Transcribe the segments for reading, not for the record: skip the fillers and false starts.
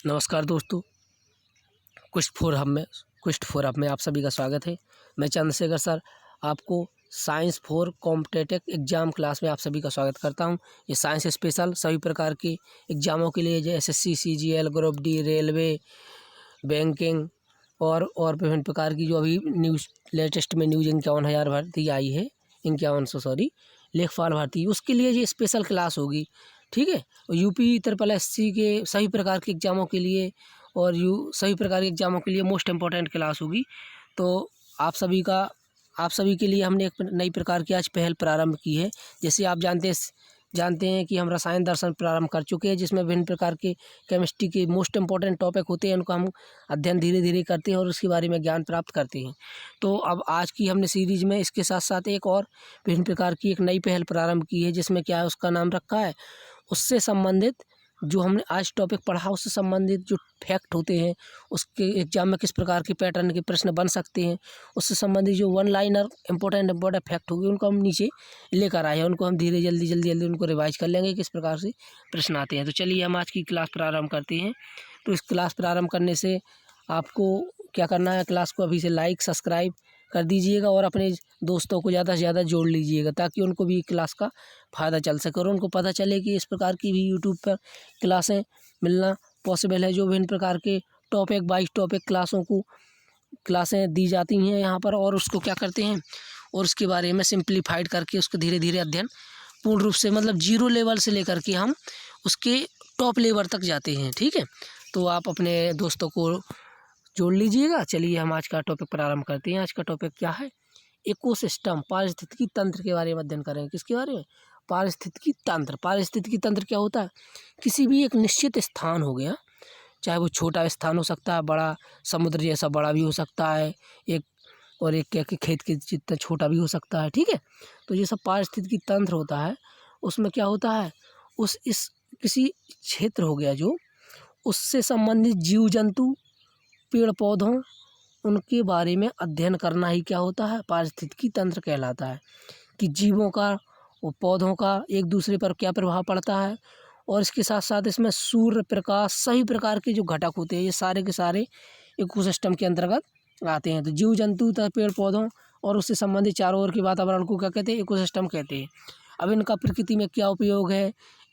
नमस्कार दोस्तों, क्विस्ट four hub में आप सभी का स्वागत है। मैं चंद्रशेखर सर आपको science for competitive exam class में आप सभी का स्वागत करता हूं। ये साइंस स्पेशल सभी प्रकार के एग्ज़ामों के लिए जैसे SSC, CGL, group D, railway, banking और विभिन्न प्रकार की जो अभी न्यूज़ लेटेस्ट में न्यूज़ 51,000 भर्ती आई है, 51 लेखपाल भर्ती, उसके लिए ये स्पेशल क्लास होगी। ठीक है, और यूपी SSSC के सभी प्रकार के एग्ज़ामों के लिए और सभी प्रकार के एग्ज़ामों के लिए मोस्ट इम्पॉर्टेंट क्लास होगी। तो आप सभी के लिए हमने एक नई प्रकार की आज पहल प्रारंभ की है। जैसे आप जानते हैं कि हम रसायन दर्शन प्रारंभ कर चुके हैं, जिसमें विभिन्न प्रकार के केमिस्ट्री के मोस्ट इम्पॉर्टेंट टॉपिक होते हैं, उनका हम अध्ययन धीरे धीरे करते हैं और उसके बारे में ज्ञान प्राप्त करते हैं। तो अब आज की हमने सीरीज में इसके साथ साथ एक और विभिन्न प्रकार की एक नई पहल प्रारंभ की है, जिसमें क्या है, उसका नाम रखा है, उससे संबंधित जो हमने आज टॉपिक पढ़ा उससे संबंधित जो फैक्ट होते हैं, उसके एग्जाम में किस प्रकार के पैटर्न के प्रश्न बन सकते हैं, उससे संबंधित जो वन लाइनर इंपॉर्टेंट फैक्ट होगी, उनको हम नीचे लेकर आए हैं। उनको हम धीरे जल्दी उनको रिवाइज कर लेंगे किस प्रकार से प्रश्न आते हैं। तो चलिए हम आज की क्लास प्रारंभ करते हैं। तो इस क्लास प्रारंभ करने से आपको क्या करना है, क्लास को अभी से लाइक सब्सक्राइब कर दीजिएगा और अपने दोस्तों को ज़्यादा से ज़्यादा जोड़ लीजिएगा, ताकि उनको भी क्लास का फ़ायदा चल सके और उनको पता चले कि इस प्रकार की भी यूट्यूब पर क्लासें मिलना पॉसिबल है, जो विभिन्न प्रकार के टॉपिक बाई टॉपिक क्लासें दी जाती हैं यहाँ पर, और उसको क्या करते हैं और उसके बारे में सिंप्लीफाइड करके उसको धीरे धीरे अध्ययन पूर्ण रूप से, मतलब जीरो लेवल से लेकर के हम उसके टॉप लेवल तक जाते हैं। ठीक है, तो आप अपने दोस्तों को जोड़ लीजिएगा। चलिए हम आज का टॉपिक प्रारंभ करते हैं। आज का टॉपिक क्या है, इकोसिस्टम, पारिस्थितिकी तंत्र के बारे में अध्ययन करेंगे। किसके बारे में, पारिस्थितिकी तंत्र। पारिस्थितिकी तंत्र क्या होता है, किसी भी एक निश्चित स्थान हो गया, चाहे वो छोटा स्थान हो सकता है, बड़ा समुद्र जैसा बड़ा भी हो सकता है, एक क्या खेत के जितना छोटा भी हो सकता है। ठीक है, तो ये सब पारिस्थितिकी तंत्र होता है। उसमें क्या होता है, किसी क्षेत्र हो गया जो उससे संबंधित जीव जंतु, पेड़ पौधों, उनके बारे में अध्ययन करना ही क्या होता है, पारिस्थितिकी तंत्र कहलाता है। कि जीवों का और पौधों का एक दूसरे पर क्या प्रभाव पड़ता है, और इसके साथ साथ इसमें सूर्य प्रकाश, सभी प्रकार के जो घटक होते हैं, ये सारे के सारे इकोसिस्टम के अंतर्गत आते हैं। तो जीव जंतु तथा पेड़ पौधों और उससे संबंधित चारों ओर के वातावरण को क्या कहते हैं, इकोसिस्टम कहते हैं। अब इनका प्रकृति में क्या उपयोग है,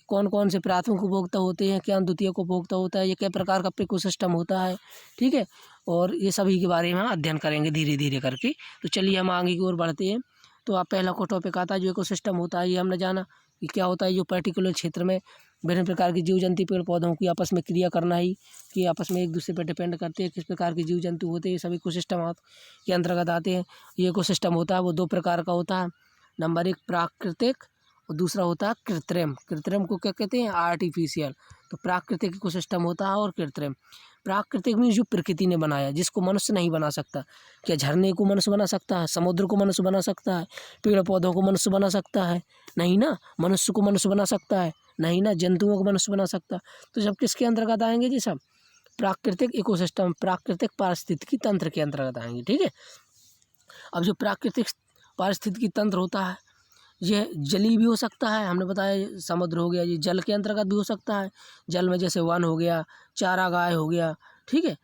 कौन कौन से प्राथमिक उपभोक्ता होते हैं, क्या द्वितीयक उपभोक्ता होता है, ये क्या प्रकार का इकोसिस्टम होता है। ठीक है, और ये सभी के बारे में अध्ययन करेंगे धीरे धीरे करके। तो चलिए हम आगे की ओर बढ़ते हैं। तो आप पहला को टॉपिक आता है जो इकोसिस्टम होता है, ये हमने जाना कि क्या होता है, जो पर्टिकुलर क्षेत्र में विभिन्न प्रकार के जीव जंतु पेड़ पौधों की आपस में क्रिया करना ही, कि आपस में एक दूसरे पर डिपेंड करते हैं, किस प्रकार के जीव जंतु होते हैं, ये सभी इकोसिस्टम के अंतर्गत आते हैं। ये इकोसिस्टम होता है वो दो प्रकार का होता है। नंबर एक प्राकृतिक और दूसरा होता है कृत्रिम। कृत्रिम को क्या कहते हैं, आर्टिफिशियल। तो प्राकृतिक इकोसिस्टम होता है और कृत्रिम। प्राकृतिक में जो प्रकृति ने बनाया, जिसको मनुष्य नहीं बना सकता। क्या झरने को मनुष्य बना सकता है, समुद्र को मनुष्य बना सकता है, पेड़ पौधों को मनुष्य बना सकता है, नहीं ना। मनुष्य को मनुष्य बना सकता है, नहीं ना। जंतुओं को मनुष्य बना सकता है। तो जब किसके अंतर्गत आएंगे जी, सब प्राकृतिक इकोसिस्टम, प्राकृतिक पारिस्थितिकी तंत्र के अंतर्गत आएंगे। ठीक है, अब जो प्राकृतिक पारिस्थितिकी तंत्र होता है, यह जलीय भी हो सकता है, हमने बताया समुद्र हो गया, ये जल के अंतर्गत भी हो सकता है। जल में जैसे वन हो गया, चारागाह हो गया, ठीक है,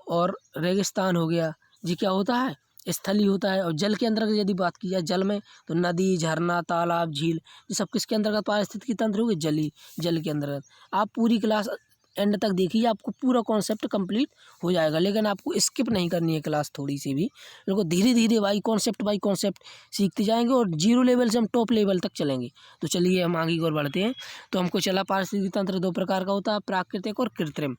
और रेगिस्तान हो गया। ये क्या होता है, स्थलीय होता है। और जल के अंतर्गत यदि बात की जाए, जल में तो नदी, झरना, तालाब, झील, ये सब किसके अंतर्गत पारिस्थितिकी तंत्र हो गए, जल के अंतर्गत। आप पूरी क्लास एंड तक देखिए, आपको पूरा कॉन्सेप्ट कंप्लीट हो जाएगा। लेकिन आपको स्किप नहीं करनी है क्लास थोड़ी सी भी, बिल्कुल धीरे धीरे बाई कॉन्सेप्ट सीखते जाएंगे और जीरो लेवल से हम टॉप लेवल तक चलेंगे। तो चलिए हम आगे की ओर बढ़ते हैं। तो हमको चला, पारिस्थितिकी तंत्र दो प्रकार का होता है, प्राकृतिक और कृत्रिम।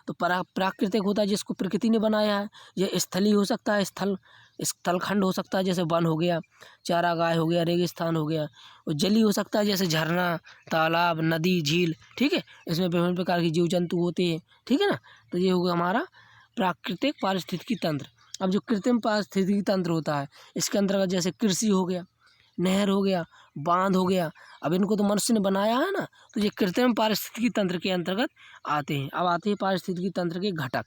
तो प्राकृतिक होता है जिसको प्रकृति ने बनाया है। यह स्थलीय हो सकता है, स्थलखंड हो सकता है, जैसे वन हो गया, चारागाह हो गया, रेगिस्तान हो गया। और जलीय हो सकता है, जैसे झरना, तालाब, नदी, झील। ठीक है, इसमें विभिन्न प्रकार के जीव जंतु होते हैं। ठीक है ना, तो ये हो गया हमारा प्राकृतिक पारिस्थितिकी तंत्र। अब जो कृत्रिम पारिस्थितिकी तंत्र होता है, इसके अंतर्गत जैसे कृषि हो गया, नहर हो गया, बांध हो गया। अब इनको तो मनुष्य ने बनाया है ना, तो ये कृत्रिम पारिस्थितिकी तंत्र के अंतर्गत आते हैं। अब आते हैं पारिस्थितिकी तंत्र के घटक।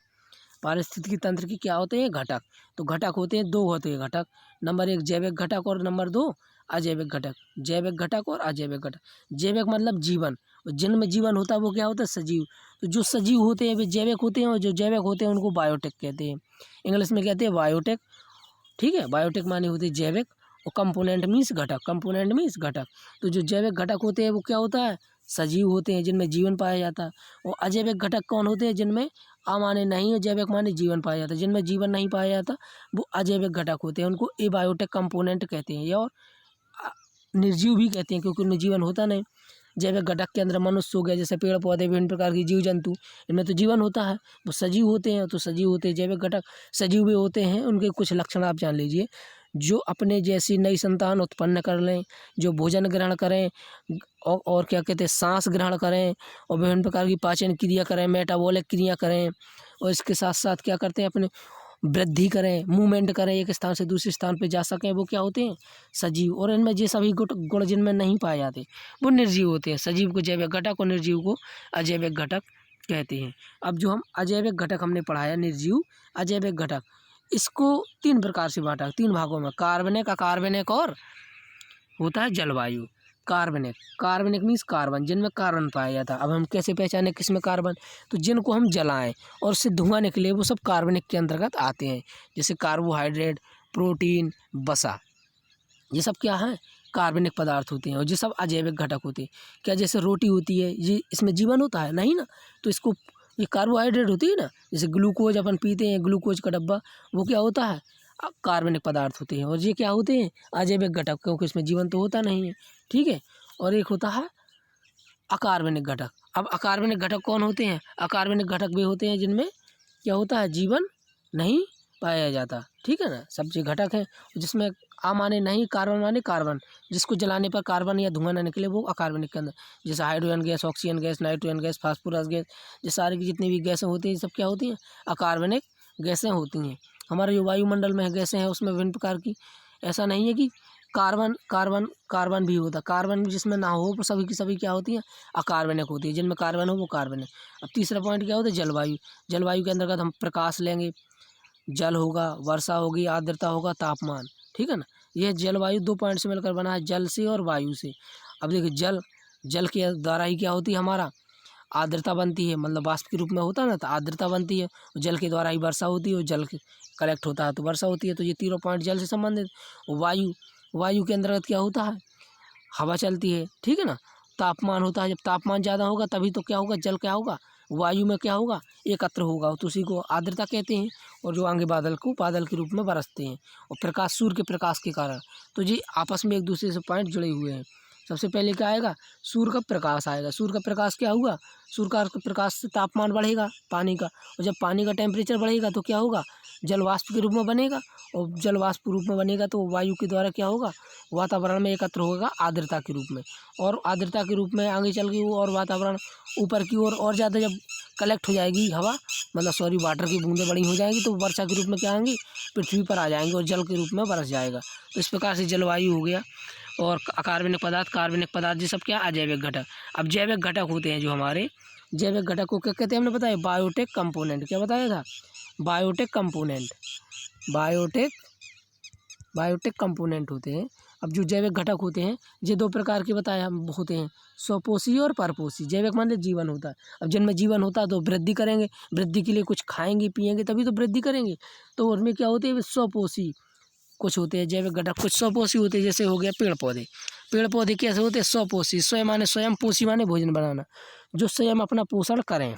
पारिस्थितिकी तंत्र की क्या होते हैं, घटक। तो घटक होते हैं, दो होते हैं घटक। नंबर एक जैविक घटक और नंबर दो अजैविक घटक, जैविक घटक और अजैविक घटक। जैविक मतलब जीवन, और जिनमें जीवन होता है वो क्या होता है? सजीव। तो जो सजीव होते हैं वे जैविक होते हैं, और जो जैविक होते हैं उनको बायोटेक कहते हैं। इंग्लिश में कहते हैं बायोटेक। ठीक है, बायोटेक माने होते हैं जैविक, और कंपोनेंट मीन्स घटक, कंपोनेंट मीन्स घटक। तो जो जैविक घटक होते हैं वो क्या होता है? सजीव होते हैं, जिनमें जीवन पाया जाता है। और अजैविक घटक कौन होते हैं? जिनमें आ माने नहीं और जैविक माने जीवन पाया जाता है, जिनमें जीवन नहीं पाया जाता वो अजैविक घटक होते हैं, उनको एबायोटिक कंपोनेंट कहते हैं, या और निर्जीव भी कहते हैं, क्योंकि उनमें जीवन होता नहीं। जैविक घटक के अंदर मनुष्य हो गया, जैसे पेड़ पौधे, विभिन्न प्रकार की जीव जंतु, इनमें तो जीवन होता है, वो सजीव होते हैं। तो सजीव होते हैं जैविक घटक, सजीव भी होते हैं। उनके कुछ लक्षण आप जान लीजिए। जो अपने जैसी नई संतान उत्पन्न कर लें, जो भोजन ग्रहण करें, और क्या कहते हैं, सांस ग्रहण करें, और विभिन्न प्रकार की पाचन क्रिया करें, मेटाबॉलिक क्रिया करें, और इसके साथ साथ क्या करते हैं, अपने वृद्धि करें, मूवमेंट करें, एक स्थान से दूसरे स्थान पे जा सकें, वो क्या होते हैं? सजीव। और इनमें ये सभी गुण जिनमें नहीं पाए जाते वो निर्जीव होते हैं। सजीव को जैविक घटक और निर्जीव को अजैविक घटक कहते हैं। अब जो हम अजैविक घटक हमने पढ़ाया, निर्जीव अजैविक घटक, इसको 3 प्रकार से बांटा, 3 भागों में, कार्बनिक, अकार्बनिक और होता है जलवायु। कार्बनिक, कार्बनिक मीन्स कार्बन, जिनमें कार्बन पाया जाता है। अब हम कैसे पहचाने किसमें कार्बन? तो जिनको हम जलाएं और उससे धुआं निकले वो सब कार्बनिक के अंतर्गत आते हैं। जैसे कार्बोहाइड्रेट, प्रोटीन, वसा, ये सब क्या है? कार्बनिक पदार्थ होते हैं। और ये सब अजैविक घटक होते हैं। क्या जैसे रोटी होती है, ये इसमें जीवन होता है? नहीं ना। तो इसको, ये कार्बोहाइड्रेट होती है ना, जैसे ग्लूकोज अपन पीते हैं, ग्लूकोज का डब्बा, वो क्या होता है? कार्बनिक पदार्थ होते हैं। और ये क्या होते हैं? अजैविक घटक, क्योंकि इसमें जीवन तो होता नहीं है। ठीक है। और एक होता है अकार्बनिक घटक। अब अकार्बनिक घटक कौन होते हैं? अकार्बनिक घटक वे होते हैं जिनमें क्या होता है? जीवन नहीं पाया जाता। ठीक है ना। सब जो घटक हैं जिसमें आ माने नहीं, कार्बन माने कार्बन, जिसको जलाने पर कार्बन या धुआं ना निकले, वो अकार्बनिक के अंदर। जैसे hydrogen gas, oxygen gas, nitrogen gas, phosphorus gas, ये सारी की जितनी भी गैसें होती हैं, ये सब क्या होती हैं? अकार्बनिक गैसें होती हैं। हमारे जो वायुमंडल में गैसें हैं उसमें विभिन्न प्रकार की, ऐसा नहीं है कि कार्बन कार्बन कार्बन भी होता, कार्बन भी जिसमें ना हो, सभी की सभी क्या होती हैं? अकार्बनिक होती है। जिनमें कार्बन हो वो कार्बनिक। अब तीसरा पॉइंट क्या होता है? जलवायु। जलवायु के अंतर्गत हम प्रकाश लेंगे, जल होगा, वर्षा होगी, आर्द्रता होगा, तापमान। ठीक है ना। यह जलवायु 2 पॉइंट से मिलकर बना है, जल से और वायु से। अब देखिए, जल के द्वारा ही क्या होती है? हमारा आर्द्रता बनती है, मतलब वाष्प के रूप में होता है ना, तो आर्द्रता बनती है। जल के द्वारा ही वर्षा होती है, और जल कलेक्ट होता है तो वर्षा होती है। तो ये तीनों पॉइंट जल से संबंधित। वायु, वायु के अंतर्गत क्या होता है? हवा चलती है। ठीक है ना। तापमान होता है, जब तापमान ज़्यादा होगा तभी तो क्या होगा? जल क्या होगा? वायु में क्या होगा? एकत्र होगा, तो उसी को आर्द्रता कहते हैं। और जो आगे बादल को बादल के रूप में बरसते हैं, और प्रकाश, सूर्य के प्रकाश के कारण। तो ये आपस में एक दूसरे से पॉइंट जुड़े हुए हैं। सबसे पहले क्या आएगा? सूर्य का प्रकाश आएगा। सूर्य का प्रकाश क्या हुआ? सूर्य का प्रकाश से तापमान बढ़ेगा पानी का, और जब पानी का टेम्परेचर बढ़ेगा तो क्या होगा? जल वाष्प के रूप में बनेगा, और जल वाष्प रूप में बनेगा तो वायु के द्वारा क्या होगा? वातावरण में एकत्र होगा आर्द्रता के रूप में, और आर्द्रता के रूप में आगे चल के वो और वातावरण ऊपर की ओर और ज़्यादा जब कलेक्ट हो जाएगी हवा, मतलब सॉरी वाटर की बूंदें बड़ी हो जाएंगी, तो वर्षा के रूप में क्या आएंगी? पृथ्वी पर आ जाएंगे, और जल के रूप में बरस जाएगा। तो इस प्रकार से जलवायु हो गया। और अकार्बनिक पदार्थ, कार्बनिक पदार्थ, ये सब क्या? अजैविक घटक। अब जैविक घटक होते हैं जो हमारे, जैविक घटक को क्या कहते हैं? हमने बताया बायोटेक कंपोनेंट। क्या बताया था? बायोटेक कंपोनेंट, बायोटेक कंपोनेंट होते हैं। अब जो जैविक घटक होते हैं ये 2 प्रकार के बताए हम होते हैं, स्वपोषी और परपोषी। जैविक माने जीवन होता है। अब जिनमें जीवन होता है तो वृद्धि करेंगे, वृद्धि के लिए कुछ खाएंगे पिएंगे तभी तो वृद्धि करेंगे। तो उनमें क्या होते हैं? स्वपोषी कुछ होते हैं जैविक घटक, कुछ स्वपोषी होते हैं। जैसे हो गया पेड़ पौधे। पेड़ पौधे कैसे होते हैं? स्वपोषी। स्वयं माने स्वयं, पोषी माने भोजन बनाना, जो स्वयं अपना पोषण करें।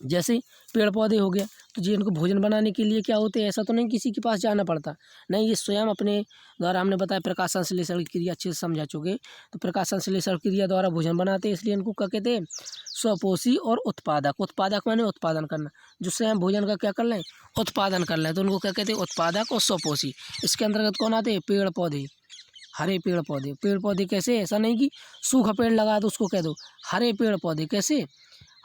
जैसे पेड़ पौधे हो गया, तो ये इनको भोजन बनाने के लिए क्या होते हैं? ऐसा तो नहीं किसी के पास जाना पड़ता, नहीं, ये स्वयं अपने द्वारा, हमने बताया प्रकाश संश्लेषण की क्रिया अच्छे से समझा चुके, तो प्रकाश संश्लेषण क्रिया द्वारा भोजन बनाते हैं, इसलिए इनको क्या कहते हैं? स्वपोषी और उत्पादक। उत्पादक माने उत्पादन करना, जो स्वयं भोजन का क्या कर लें? उत्पादन कर लें, तो उनको क्या कहते हैं? उत्पादक और स्वपोषी। इसके अंतर्गत कौन आते हैं? पेड़ पौधे, हरे पेड़ पौधे। पेड़ पौधे कैसे? ऐसा नहीं कि सूखा पेड़ लगा दो उसको कह दो हरे पेड़ पौधे। कैसे?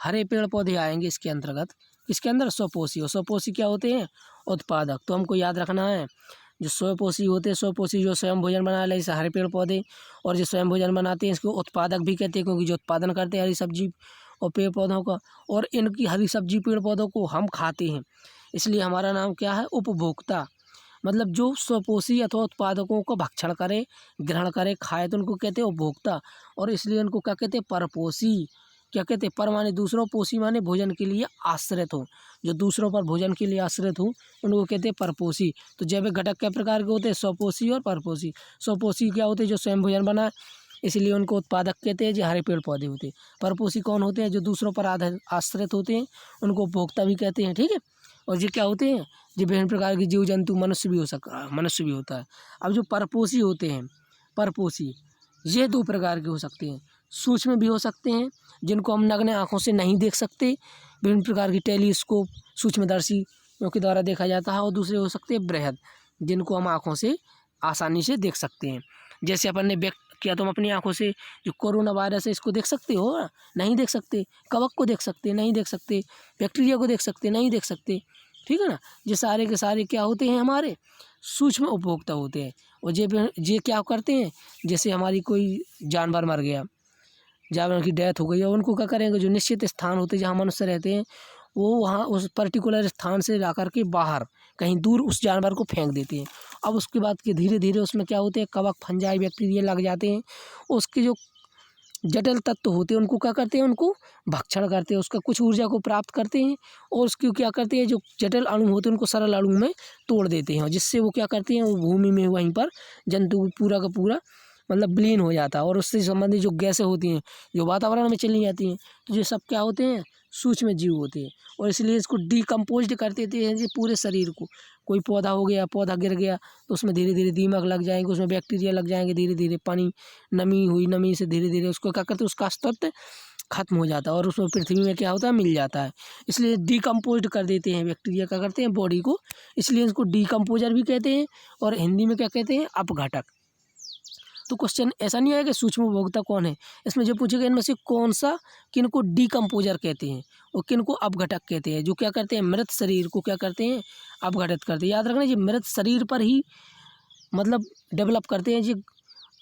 हरे पेड़ पौधे आएंगे इसके अंतर्गत। इसके अंदर स्वपोषी, और स्वपोषी क्या होते हैं? उत्पादक। तो हमको याद रखना है, जो स्वपोषी होते हैं, स्वपोषी जो स्वयं भोजन बना ले, जैसे हरे पेड़ पौधे, और जो स्वयं भोजन बनाते हैं इसको उत्पादक भी कहते हैं, क्योंकि जो उत्पादन करते हैं हरी सब्जी और पेड़ पौधों का, और इनकी हरी सब्जी पेड़ पौधों को हम खाते हैं, इसलिए हमारा नाम क्या है? उपभोक्ता। मतलब जो स्वपोषी अथवा उत्पादकों का भक्षण करे, ग्रहण करे, खाए तो उनको कहते हैं उपभोक्ता। और इसलिए उनको क्या कहते हैं परपोषी। क्या कहते हैं पर माने दूसरों, पोषी माने भोजन के लिए आश्रित हो, जो दूसरों पर भोजन के लिए आश्रित हो उनको कहते हैं परपोषी। तो जैविक घटक कई प्रकार के होते हैं, स्वपोषी और परपोषी। स्वपोषी क्या होते हैं जो स्वयं भोजन बनाए, इसलिए उनको उत्पादक कहते हैं, जो हरे पेड़ पौधे होते हैं। परपोषी कौन होते हैं, जो दूसरों पर आश्रित होते हैं, उनको उपभोक्ता भी कहते हैं। ठीक है। और ये क्या होते हैं, ये विभिन्न प्रकार के जीव जंतु, मनुष्य भी हो सकता है, मनुष्य भी होता है। अब जो परपोषी होते हैं, परपोषी ये दो प्रकार के हो सकते हैं। सूक्ष्म भी हो सकते हैं, जिनको हम नग्न आँखों से नहीं देख सकते, विभिन्न प्रकार की टेलीस्कोप, सूक्ष्मदर्शियों के द्वारा देखा जाता है। और दूसरे हो सकते हैं बृहद, जिनको हम आँखों से आसानी से देख सकते हैं। जैसे अपन ने क्या तुम अपनी आंखों से जो कोरोना वायरस है इसको देख सकते हो? नहीं देख सकते। कवक को देख सकते, नहीं देख सकते। बैक्टीरिया को देख सकते, नहीं देख सकते। ठीक है ना। ये सारे के सारे क्या होते हैं, हमारे सूक्ष्म उपभोक्ता होते हैं। और ये क्या करते हैं, जैसे हमारी कोई जानवर मर गया, जानवर की डेथ हो गई, और उनको क्या करेंगे, जो निश्चित स्थान होते हैं जहाँ मनुष्य रहते हैं, वो वहाँ उस पर्टिकुलर स्थान से ला कर के बाहर कहीं दूर उस जानवर को फेंक देते हैं। अब उसके बाद के धीरे धीरे उसमें क्या होते हैं, कवक, फंजाई, बैक्टीरिया लग जाते हैं। उसके जो जटिल तत्व होते हैं उनको क्या करते हैं, उनको भक्षण करते हैं, उसका कुछ ऊर्जा को प्राप्त करते हैं। और उसकी क्या करते हैं, जो जटिल अणु होते हैं उनको सरल अणु में तोड़ देते हैं, और जिससे वो क्या करते हैं, वो भूमि में वहीं पर जंतु पूरा का पूरा मतलब विलीन हो जाता है। और उससे संबंधित जो गैसें होती हैं जो वातावरण में चली जाती हैं, तो ये सब क्या होते हैं, सूक्ष्म जीव होते हैं। और इसलिए इसको डिकम्पोज्ड कर देते हैं, ये पूरे शरीर को। कोई पौधा हो गया, पौधा गिर गया तो उसमें धीरे धीरे दीमक लग जाएंगे, उसमें बैक्टीरिया लग जाएंगे, धीरे धीरे पानी नमी हुई, नमी से धीरे धीरे उसको क्या करते हैं, उसका अस्तित्व खत्म हो जाता है, और उसमें पृथ्वी में क्या होता है, मिल जाता है। इसलिए डिकम्पोज्ड कर देते हैं, बैक्टीरिया क्या करते हैं बॉडी को, इसलिए इसको डिकम्पोजर भी कहते हैं। और हिंदी में क्या कहते हैं, अपघटक। तो क्वेश्चन ऐसा नहीं आएगा सूक्ष्म उपभोक्ता कौन है, इसमें जो पूछेगा इनमें से कौन सा किनको डिकम्पोजर कहते हैं और किनको अपघटक कहते हैं, जो क्या करते हैं, मृत शरीर को क्या करते हैं, अपघटित करते हैं। याद रखना, ये मृत शरीर पर ही मतलब डेवलप करते हैं, जी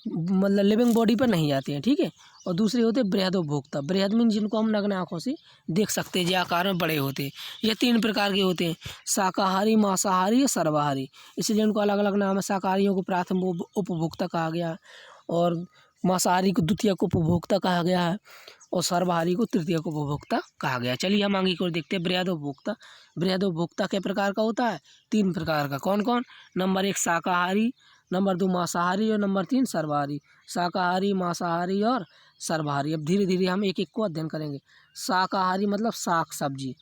मतलब लिविंग बॉडी पर नहीं जाते हैं। ठीक है। और दूसरे होते हैं बृहद उपभोक्ता। बृहद मीन जिनको हम नग्न आँखों से देख सकते हैं, जो आकार में बड़े होते हैं। ये 3 प्रकार के होते हैं, शाकाहारी, मांसाहारी और सर्वाहारी। इसलिए उनको अलग अलग नाम है। शाकाहारियों को प्राथमिक उपभोक्ता कहा गया, और मांसाहारी को द्वितीयक उपभोक्ता कहा गया है, और सर्वाहारी को तृतीयक उपभोक्ता कहा गया। चलिए हम आगे की ओर देखते हैं। बृहद उपभोक्ता। बृहद उपभोक्ता के प्रकार का होता है, 3 प्रकार का। कौन कौन? नंबर 1 शाकाहारी, नंबर 2 मांसाहारी, और नंबर 3 सर्वाहारी। शाकाहारी, मांसाहारी और सर्वाहारी। अब धीरे धीरे हम एक एक को अध्ययन करेंगे। शाकाहारी मतलब साग सब्जी,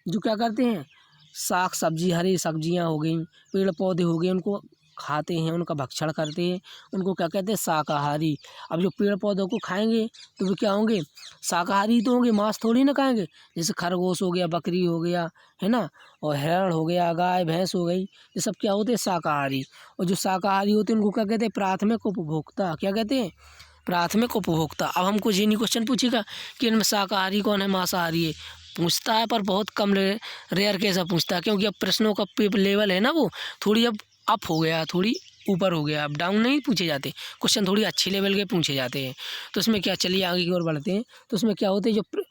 जो क्या करते हैं, साग सब्जी, हरी सब्जियां हो गई, पेड़ पौधे हो गए, उनको खाते हैं, उनका भक्षण करते हैं, उनको क्या कहते हैं, शाकाहारी। अब जो पेड़ पौधों को खाएंगे तो वो क्या होंगे, शाकाहारी तो होंगे, मांस थोड़ी ना खाएंगे। जैसे खरगोश हो गया, बकरी हो गया, है ना, और हिरण हो गया, गाय भैंस हो गई, ये सब क्या होते हैं, शाकाहारी। और जो शाकाहारी होते हैं उनको क्या कहते हैं, प्राथमिक उपभोक्ता। क्या कहते हैं, प्राथमिक उपभोक्ता। अब हमको ये नहीं क्वेश्चन पूछेगा कि इनमें शाकाहारी कौन है, मांसाहारी है, पूछता है पर बहुत कम रेयर केस पूछता है, क्योंकि अब प्रश्नों का लेवल है ना वो थोड़ी अब अप हो गया, थोड़ी ऊपर हो गया। अब डाउन नहीं पूछे जाते क्वेश्चन, थोड़ी अच्छे लेवल के पूछे जाते हैं। तो इसमें क्या, चलिए आगे की ओर बढ़ते हैं। तो इसमें क्या होते हैं, जो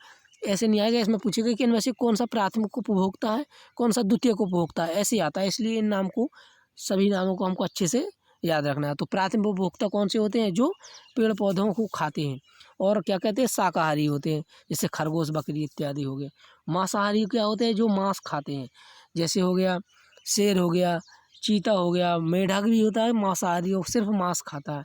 ऐसे नहीं आएगा, इसमें पूछेगा कि इनमें से कौन सा प्राथमिक उपभोक्ता है, कौन सा द्वितीयक उपभोक्ता है, ऐसे आता है। इसलिए इन नाम को, सभी नामों को हमको अच्छे से याद रखना है। तो प्राथमिक उपभोक्ता कौन से होते हैं, जो पेड़ पौधों को खाते हैं और क्या कहते हैं, शाकाहारी होते हैं, जैसे खरगोश, बकरी इत्यादि हो गए। मांसाहारी क्या होते हैं, जो मांस खाते हैं, जैसे हो गया शेर हो गया, चीता हो गया, मेढक भी होता है मांसाहारी, और सिर्फ मांस खाता है।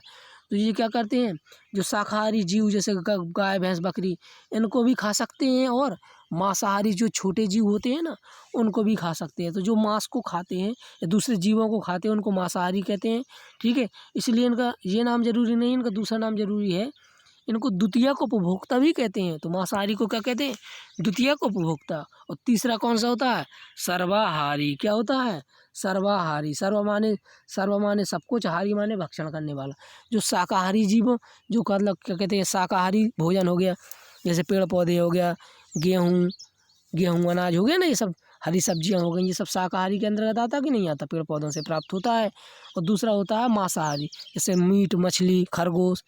तो ये क्या करते हैं, जो शाकाहारी जीव जैसे गाय भैंस बकरी, इनको भी खा सकते हैं, और मांसाहारी जो छोटे जीव होते हैं ना, उनको भी खा सकते हैं। तो जो मांस को खाते हैं या दूसरे जीवों को खाते हैं उनको मांसाहारी कहते हैं। ठीक है। इसलिए इनका ये नाम जरूरी नहीं, इनका दूसरा नाम जरूरी है, इनको द्वितीयक उपभोक्ता भी कहते हैं। तो मांसाहारी को क्या कहते हैं, द्वितीयक उपभोक्ता। और तीसरा कौन सा होता है, सर्वाहारी। क्या होता है, सर्वाहारी। सर्व माने सब कुछ, हारी माने भक्षण करने वाला। जो शाकाहारी जीव, जो मतलब क्या कहते हैं, शाकाहारी भोजन हो गया, जैसे पेड़ पौधे हो गया, गेहूँ अनाज हो गया ना, ये सब हरी सब्जियां हो गई, ये सब शाकाहारी के अंतर्गत आता कि नहीं आता, पेड़ पौधों से प्राप्त होता है। और दूसरा होता है मांसाहारी, जैसे मीट, मछली, खरगोश,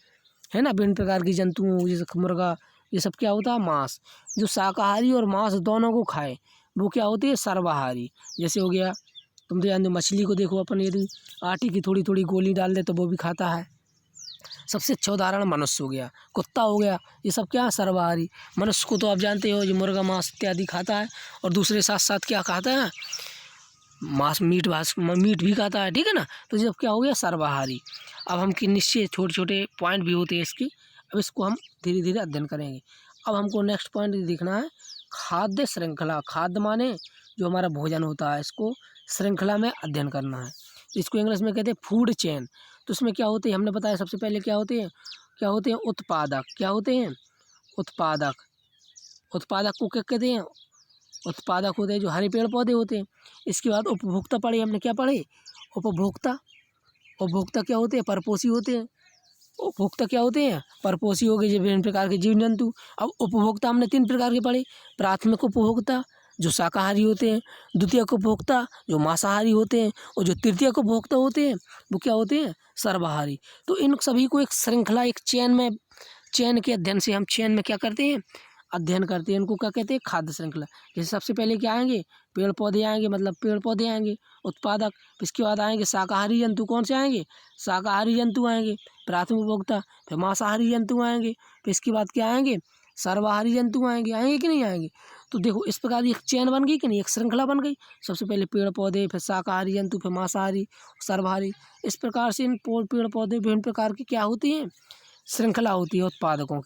है ना, विभिन्न प्रकार की जंतुओं जैसे मुर्गा, ये सब क्या होता है, मांस। जो शाकाहारी और मांस दोनों को खाए वो क्या होती है, सर्वाहारी। जैसे हो गया तुम तो जानते हो मछली को देखो, अपन यदि आटे की थोड़ी थोड़ी गोली डाल दे तो वो भी खाता है। सबसे अच्छा उदाहरण मनुष्य हो गया, कुत्ता हो गया, ये सब क्या सर्वाहारी। मनुष्य को तो आप जानते हो, ये मुर्गा मांस इत्यादि खाता है, और दूसरे साथ साथ क्या खाता है, मीट भी खाता है, ठीक है ना। तो जब क्या हो गया, सर्वाहारी। अब हम कि निश्चित छोटे छोटे पॉइंट भी होते हैं इसके, अब इसको हम धीरे धीरे अध्ययन करेंगे। अब हमको नेक्स्ट पॉइंट देखना है, खाद्य श्रृंखला। खाद्य माने जो हमारा भोजन होता है, इसको श्रृंखला में अध्ययन करना है। इसको इंग्लिश में कहते हैं फूड चेन। तो उसमें क्या होते हैं, हमने बताया सबसे पहले क्या होते हैं उत्पादक। क्या होते हैं, उत्पादक। उत्पादक को क्या कहते हैं, उत्पादक होते हैं जो हरे पेड़ पौधे होते हैं। इसके बाद उपभोक्ता पढ़े हमने, क्या पढ़े, उपभोक्ता। उपभोक्ता क्या होते हैं, परपोषी होते हैं। उपभोक्ता क्या होते हैं, परपोषी हो गए, जो विभिन्न प्रकार के जीव जंतु। अब उपभोक्ता हमने 3 प्रकार के पढ़े, प्राथमिक उपभोक्ता जो शाकाहारी होते हैं, द्वितीयक उपभोक्ता जो मांसाहारी होते हैं, और जो तृतीयक उपभोक्ता होते हैं वो क्या होते हैं, सर्वाहारी। तो इन सभी को एक श्रृंखला, एक चेन के अध्ययन से हम चेन में क्या करते हैं, अध्ययन करते हैं। इनको क्या कहते हैं, खाद्य श्रृंखला। जैसे सबसे पहले क्या आएंगे, पेड़ पौधे आएंगे, मतलब पेड़ पौधे आएंगे, उत्पादक। इसके बाद आएंगे शाकाहारी जंतु। कौन से आएंगे, शाकाहारी जंतु आएंगे, प्राथमिक उपभोक्ता। फिर मांसाहारी जंतु आएंगे। फिर इसके बाद क्या आएंगे, सर्वाहारी जंतु आएंगे। आएंगे कि नहीं आएंगे। तो देखो इस प्रकार एक चेन बन गई कि नहीं, एक श्रृंखला बन गई। सबसे पहले पेड़ पौधे, फिर शाकाहारी जंतु, फिर मांसाहारी, सर्वाहारी। इस प्रकार से इन पेड़ पौधे विभिन्न प्रकार की क्या होती हैं, श्रृंखला होती है। उत्पादकों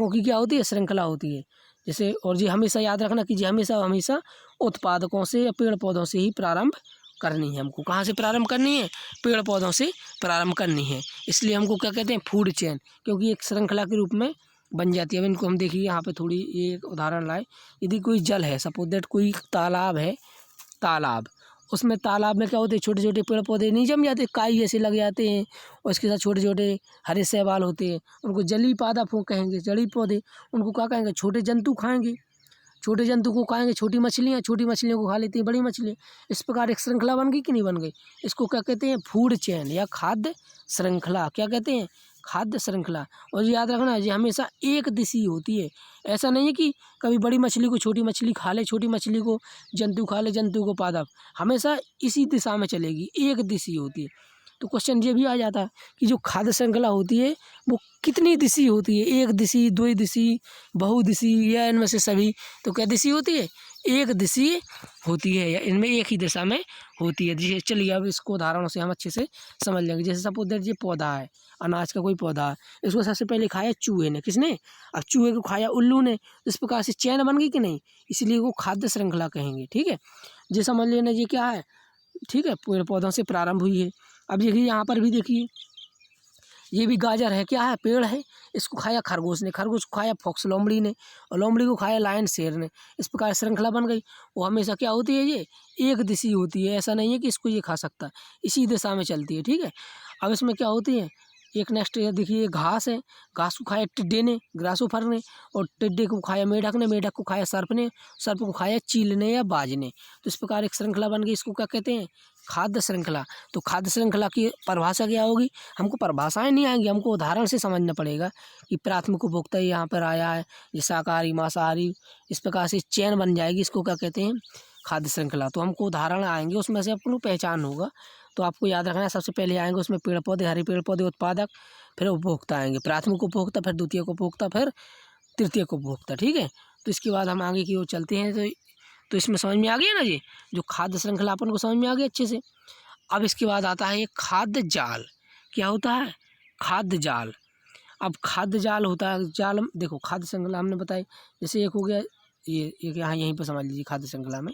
की क्या होती है, श्रृंखला होती है। जैसे, और जी हमेशा याद रखना कि जी हमेशा उत्पादकों से या पेड़ पौधों से ही प्रारंभ करनी है। हमको कहाँ से प्रारंभ करनी है, पेड़ पौधों से प्रारंभ करनी है। इसलिए हमको क्या कहते हैं, फूड चेन, क्योंकि एक श्रृंखला के रूप में बन जाती है। अब इनको हम देखिए यहाँ पे थोड़ी एक उदाहरण लाए। यदि कोई जल है, सपोज दैट कोई तालाब है, तालाब, उसमें तालाब में क्या होते हैं, छोटे छोटे पेड़ पौधे नहीं जम जाते, काई जैसे लग जाते हैं, और इसके साथ छोटे छोटे हरे शैवाल होते हैं। उनको जली पादप कहेंगे, जड़ी पौधे। उनको क्या कहेंगे, छोटे जंतु खाएंगे। छोटे जंतु को खाएंगे छोटी मछलियाँ, छोटी मछलियों को खा लेती हैं बड़ी मछलियाँ। इस प्रकार एक श्रृंखला बन गई कि नहीं बन गई। इसको क्या कहते हैं, फूड चेन या खाद्य श्रृंखला। क्या कहते हैं, खाद्य श्रृंखला। और याद रखना ये हमेशा एक दिशी होती है। ऐसा नहीं है कि कभी बड़ी मछली को छोटी मछली खा ले, छोटी मछली को जंतु खा ले, जंतु को पादप। हमेशा इसी दिशा में चलेगी, एक दिशी होती है। तो क्वेश्चन ये भी आ जाता है कि जो खाद्य श्रृंखला होती है वो कितनी दिशी होती है, एक दिशी, दो दिशी, बहुदिशी, या इनमें से सभी। तो क्या दिशी होती है, एक दिशी होती है, या इनमें एक ही दिशा में होती है। जैसे चलिए अब इसको उदाहरणों से हम अच्छे से समझ लेंगे। जैसे सपोज दैट ये पौधा है, अनाज का कोई पौधा है, इसको सबसे पहले खाया चूहे ने। किसने, अब चूहे को खाया उल्लू ने। इस प्रकार से चैन बन गई कि नहीं, इसलिए वो खाद्य श्रृंखला कहेंगे। ठीक है, ये समझ लेना ये क्या है, ठीक है, पेड़ पौधों से प्रारंभ हुई है। अब देखिए यहाँ पर भी देखिए, ये भी गाजर है, क्या है, पेड़ है। इसको खाया खरगोश ने, खरगोश को खाया फॉक्स लोमड़ी ने, और लोमड़ी को खाया लायन शेर ने। इस प्रकार श्रृंखला बन गई। वो हमेशा क्या होती है, ये एक दिशी होती है। ऐसा नहीं है कि इसको ये खा सकता है, इसी दिशा में चलती है। ठीक है, अब इसमें क्या होती है, एक नेक्स्ट देखिए घास है, घास को खाया टिड्डे ने, ग्रासोफर ने, और टिड्डे को खाया मेढक ने, मेढक को खाया सर्प ने, सर्प को खाया चील ने या बाज ने। तो इस प्रकार एक श्रृंखला बन गई। इसको क्या कहते हैं, खाद्य श्रृंखला। तो खाद्य श्रृंखला की परिभाषा क्या होगी, हमको परिभाषाएं नहीं आएंगी, हमको उदाहरण से समझना पड़ेगा कि प्राथमिक उपभोक्ता यहाँ पर आया है, ये शाकाहारी मांसाहारी, इस प्रकार से चेन बन जाएगी। इसको क्या कहते हैं, खाद्य श्रृंखला। तो हमको उदाहरण आएंगे, उसमें से आपको पहचान होगा। तो आपको याद रखना है, सबसे पहले आएंगे उसमें पेड़ पौधे, हरे पेड़ पौधे, उत्पादक, फिर उपभोक्ता आएंगे, प्राथमिक उपभोक्ता, फिर द्वितीयक उपभोक्ता, फिर तृतीयक उपभोक्ता। ठीक है, तो इसके बाद हम आगे की ओर चलते हैं। तो इसमें समझ में आ गया ना, ये जो खाद्य श्रृंखला अपन को समझ में आ गया अच्छे से। अब इसके बाद आता है एक खाद्य जाल। क्या होता है, खाद्य जाल। अब खाद्य जाल होता है, जाल देखो खाद्य श्रृंखला हमने बताई। जैसे एक हो गया ये यहाँ यहीं पर समझ लीजिए खाद्य श्रृंखला में।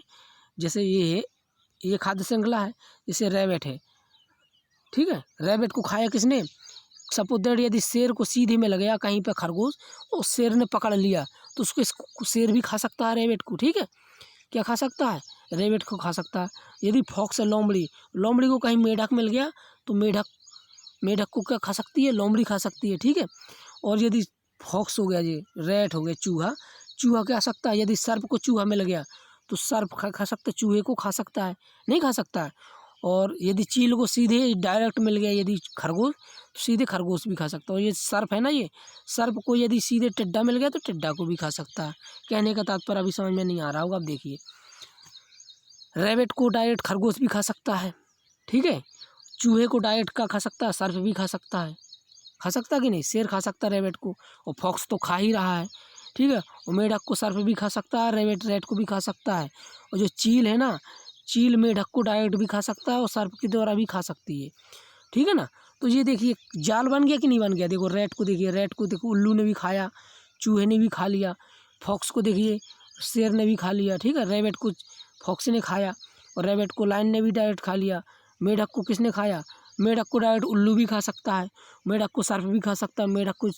जैसे ये खाद्य श्रृंखला है, जैसे रैबिट है। ठीक है, रैबिट को खाया किसने, सपोज दैट यदि शेर को सीधे में लग गया कहीं पर खरगोश, और शेर ने पकड़ लिया, तो उसको शेर भी खा सकता है रैबिट को। ठीक है, क्या खा सकता है, रैबिट को खा सकता है। यदि फॉक्स है, लोमड़ी को कहीं मेढक मिल गया, तो मेढक को क्या खा सकती है, लोमड़ी खा सकती है। ठीक है, और यदि फॉक्स हो गया, ये रैट हो गया, चूहा क्या सकता है, यदि सर्प को चूहा मिल गया तो सर्प खा सकता है, चूहे को खा सकता है, नहीं खा सकता है। और यदि चील को सीधे डायरेक्ट मिल गया यदि खरगोश, तो सीधे खरगोश भी खा सकता है। और ये सर्प है ना, ये सर्प को यदि सीधे टिड्डा मिल गया तो टिड्डा को भी खा सकता है। कहने का तात्पर्य अभी समझ में नहीं आ रहा होगा। अब देखिए, रैबिट को डायरेक्ट खरगोश भी खा सकता है, ठीक है। चूहे को डायरेक्ट का खा सकता है, सर्प भी खा सकता है, खा सकता कि नहीं, शेर खा सकता है रैबिट को, और फॉक्स तो खा ही रहा है, ठीक है। और मेढक को सर्प भी खा सकता है, रैट को भी खा सकता है। और जो चील है ना, चील मेढक को डायरेक्ट भी खा सकता है और सर्प के द्वारा भी खा सकती है, ठीक है ना। तो ये देखिए जाल बन गया कि नहीं बन गया। देखो रैट को देखिए, रैट को देखो उल्लू ने भी खाया, चूहे ने भी खा लिया। फॉक्स को देखिए शेर ने भी खा लिया, ठीक है। रैबिट को फॉक्स ने खाया और रैबिट को लायन ने भी डायरेक्ट खा लिया। मेढक को किसने खाया, मेढक को डायरेक्ट उल्लू भी खा सकता है, मेढक को सर्प भी खा सकता है, मेढक को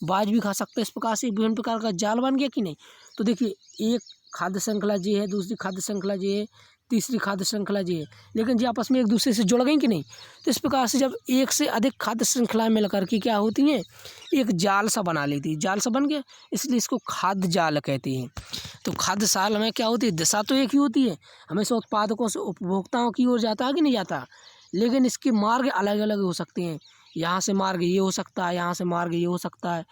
बाज भी खा सकता है। इस प्रकार से विभिन्न प्रकार का जाल बन गया कि नहीं। तो देखिए एक खाद्य श्रृंखला ये है, दूसरी खाद्य श्रृंखला ये है, तीसरी खाद्य श्रृंखला ये है, लेकिन ये आपस में एक दूसरे से जुड़ गई कि नहीं। तो इस प्रकार से जब एक से अधिक खाद्य श्रृंखलाएं मिलकर के क्या होती हैं, एक जाल सा बना लेती है। जाल सा बन गया, इसलिए इसको खाद्य जाल कहते हैं। तो खाद्य जाल में क्या होती है, दिशा तो एक ही होती है, हमेशा उत्पादकों से उपभोक्ताओं की ओर जाता है कि नहीं जाता, लेकिन इसके मार्ग अलग अलग हो सकते हैं। यहाँ से मार्ग ये हो सकता है, यहाँ से मार्ग ये हो सकता है,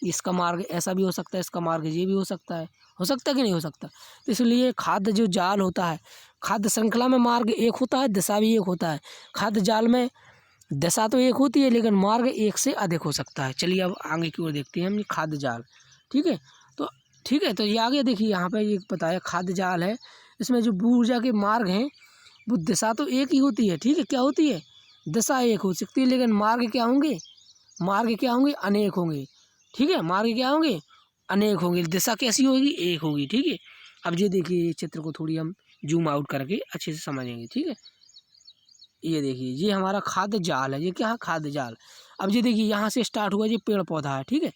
इसका मार्ग ऐसा भी हो सकता है, इसका मार्ग ये भी हो सकता है कि नहीं हो सकता। तो इसलिए खाद्य जो जाल होता है, खाद्य श्रृंखला में मार्ग एक होता है, दिशा भी एक होता है। खाद्य जाल में दिशा तो एक होती है, लेकिन मार्ग एक से अधिक हो सकता है। चलिए अब आगे की ओर देखते हैं हम, ये खाद्य जाल, ठीक है। तो ठीक है, तो ये आगे देखिए यहाँ पे ये बताया खाद्य जाल है, इसमें जो भू ऊर्जा के मार्ग हैं वो दिशा तो एक ही होती है, ठीक है। क्या होती है, दिशा एक हो सकती है, लेकिन मार्ग क्या होंगे, मार्ग क्या होंगे, अनेक होंगे, ठीक है। मार्ग क्या होंगे, अनेक होंगे, दिशा कैसी होगी, एक होगी, ठीक है। अब ये देखिए चित्र को थोड़ी हम जूम आउट करके अच्छे से समझेंगे, ठीक है। ये देखिए ये हमारा खाद्य जाल है, ये क्या है, खाद्य जाल। अब ये देखिए यहाँ से स्टार्ट हुआ, ये पेड़ पौधा है, ठीक है।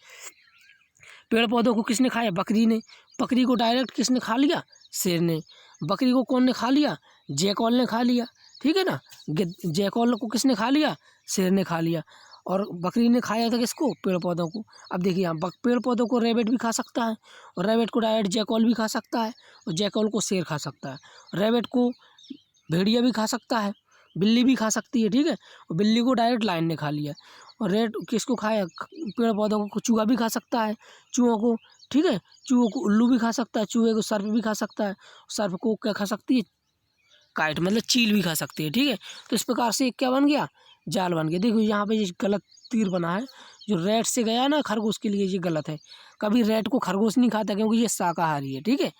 पेड़ पौधों को किसने खाया, बकरी ने। बकरी को डायरेक्ट किसने खा लिया, शेर ने। बकरी को कौन ने खा लिया, जैकॉल ने खा लिया, ठीक है ना। जैकॉल को किसने खा लिया, शेर ने खा लिया। और बकरी ने खाया था किसको, पेड़ पौधों को। अब देखिए यहाँ पेड़ पौधों को रैबिट भी खा सकता है, और रैबिट को डायरेक्ट जैकॉल भी खा सकता है, और जैकॉल को शेर खा सकता है। रैबिट को भेड़िया भी खा सकता है, बिल्ली भी खा सकती है, ठीक है। और बिल्ली को डायरेक्ट लायन ने खा लिया। और रेड किसको खाया, पेड़ पौधों को चूहा भी खा सकता है, चूहों को, ठीक है। चूहों को उल्लू भी खा सकता है, चूहे को सर्प भी खा सकता है, सर्प को क्या खा सकती है, काइट मतलब चील भी खा सकती है, ठीक है। तो इस प्रकार से क्या बन गया, जाल बन गया। देखो यहाँ पे ये गलत तीर बना है, जो रैट से गया ना खरगोश के लिए, ये गलत है। कभी रैट को खरगोश नहीं खाता, क्योंकि ये शाकाहारी है, ठीक है।